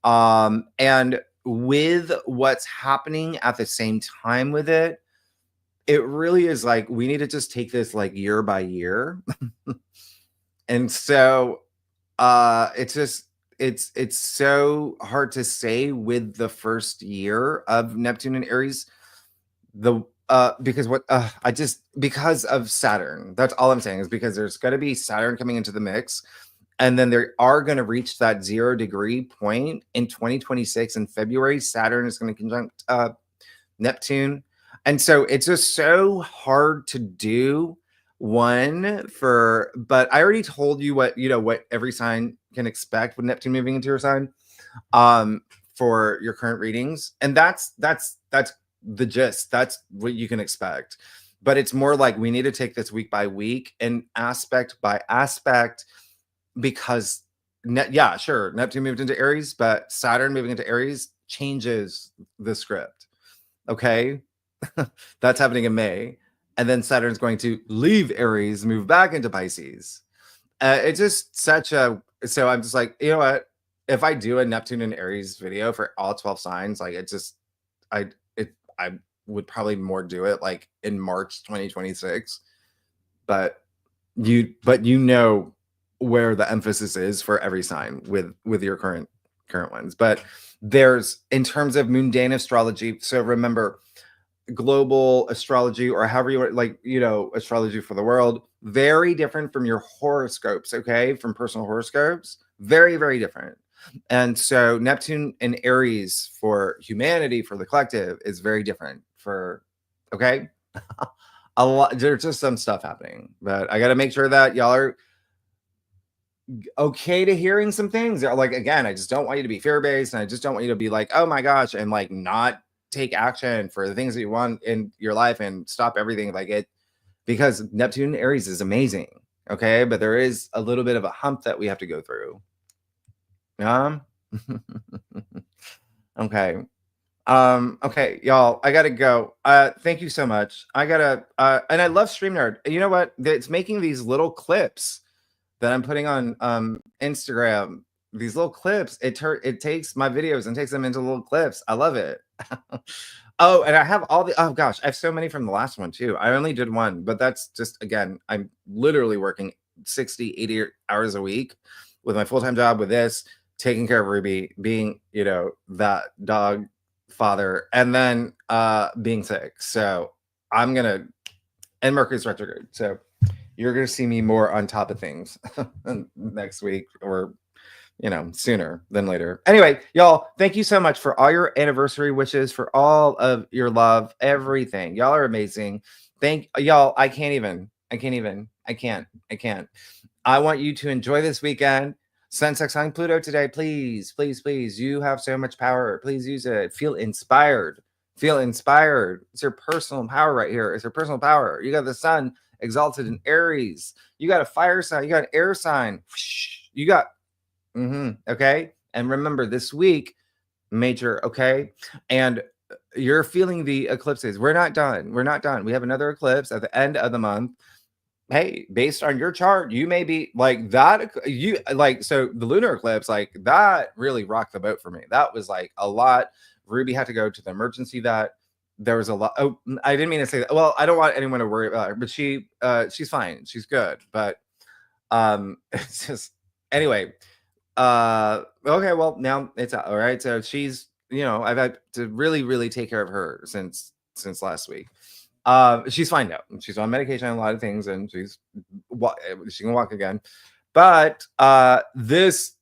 And with what's happening at the same time with it, it really is like, we need to just take this like year by year. And so it's so hard to say with the first year of Neptune and Aries, because because of Saturn. That's all I'm saying, is because there's going to be Saturn coming into the mix, and then they are going to reach that 0-degree point in 2026 in February. Saturn is going to conjunct Neptune, and so it's just so hard to do but I already told you what every sign can expect with Neptune moving into your sign for your current readings, and that's the gist. That's what you can expect. But it's more like we need to take this week by week and aspect by aspect, because sure, Neptune moved into Aries, but Saturn moving into Aries changes the script. Okay. That's happening in May. And then Saturn's going to leave Aries, move back into Pisces. It's just so I'm just like, you know what? If I do a Neptune and Aries video for all 12 signs, like I would probably more do it like in March 2026. But you know where the emphasis is for every sign with your current ones. But there's, in terms of mundane astrology, so remember, global astrology, or however you want, astrology for the world, very different from your horoscopes. Okay, from personal horoscopes, very, very different. And so Neptune and Aries for humanity, for the collective, is very different okay. A lot, there's just some stuff happening, but I got to make sure that y'all are okay to hearing some things. Like, again, I just don't want you to be fear-based, and I just don't want you to be like, oh my gosh, and like not take action for the things that you want in your life and stop everything because Neptune Aries is amazing. Okay. But there is a little bit of a hump that we have to go through. Okay. Okay, y'all, I gotta go. Thank you so much. And I love StreamYard. You know what? It's making these little clips that I'm putting on Instagram. These little clips, it takes my videos and takes them into little clips. I love it. Oh, and I have oh gosh, I have so many from the last one too. I only did one, but that's just, again, I'm literally working 60, 80 hours a week with my full-time job, with this, taking care of Ruby, being, that dog father, and then being sick. So and Mercury's retrograde. So you're going to see me more on top of things next week, or sooner than later. Anyway, y'all, thank you so much for all your anniversary wishes, for all of your love, everything. Y'all are amazing. Thank y'all. I can't. I want you to enjoy this weekend. Sun sextile Pluto today. Please, please, please. You have so much power. Please use it. Feel inspired. It's your personal power right here. It's your personal power. You got the sun exalted in Aries. You got a fire sign. You got an air sign. You got okay. And remember, this week, major, okay? And you're feeling the eclipses. We're not done. We have another eclipse at the end of the month. Hey, based on your chart, you may be like that. So the lunar eclipse, like that really rocked the boat for me. That was like a lot. Ruby had to go to the emergency vet. There was a lot. Oh, I didn't mean to say that. Well, I don't want anyone to worry about her, but she's fine. She's good. But it's just, anyway. Okay, well, now it's out. All right. So she's, I've had to really, really take care of her since last week. She's fine now. She's on medication and a lot of things, and she can walk again. But this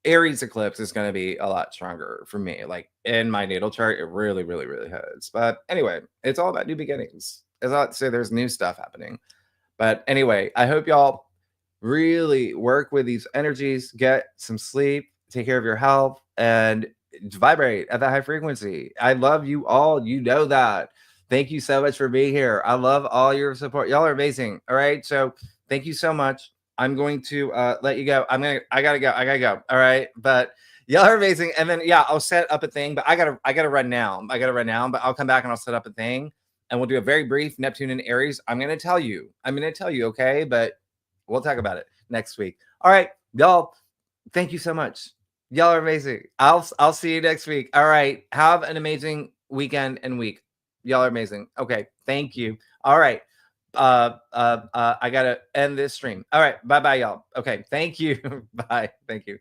Aries eclipse is going to be a lot stronger for me. Like in my natal chart, it really, really, really has. But anyway, it's all about new beginnings. It's not to say there's new stuff happening. But anyway, I hope y'all really work with these energies, get some sleep, take care of your health, and vibrate at that high frequency. I love you all. You know that. Thank you so much for being here. I love all your support. Y'all are amazing. All right. So thank you so much. I'm going to let you go. I gotta go. All right. But y'all are amazing. And then I'll set up a thing, but I gotta run now. But I'll come back and I'll set up a thing. and we'll do a very brief Neptune and Aries. I'm going to tell you, okay? But we'll talk about it next week. All right, y'all, thank you so much. Y'all are amazing. I'll see you next week. All right, have an amazing weekend and week. Y'all are amazing. Okay, thank you. All right. I gotta end this stream. All right, bye y'all. Okay, thank you. Bye. Thank you.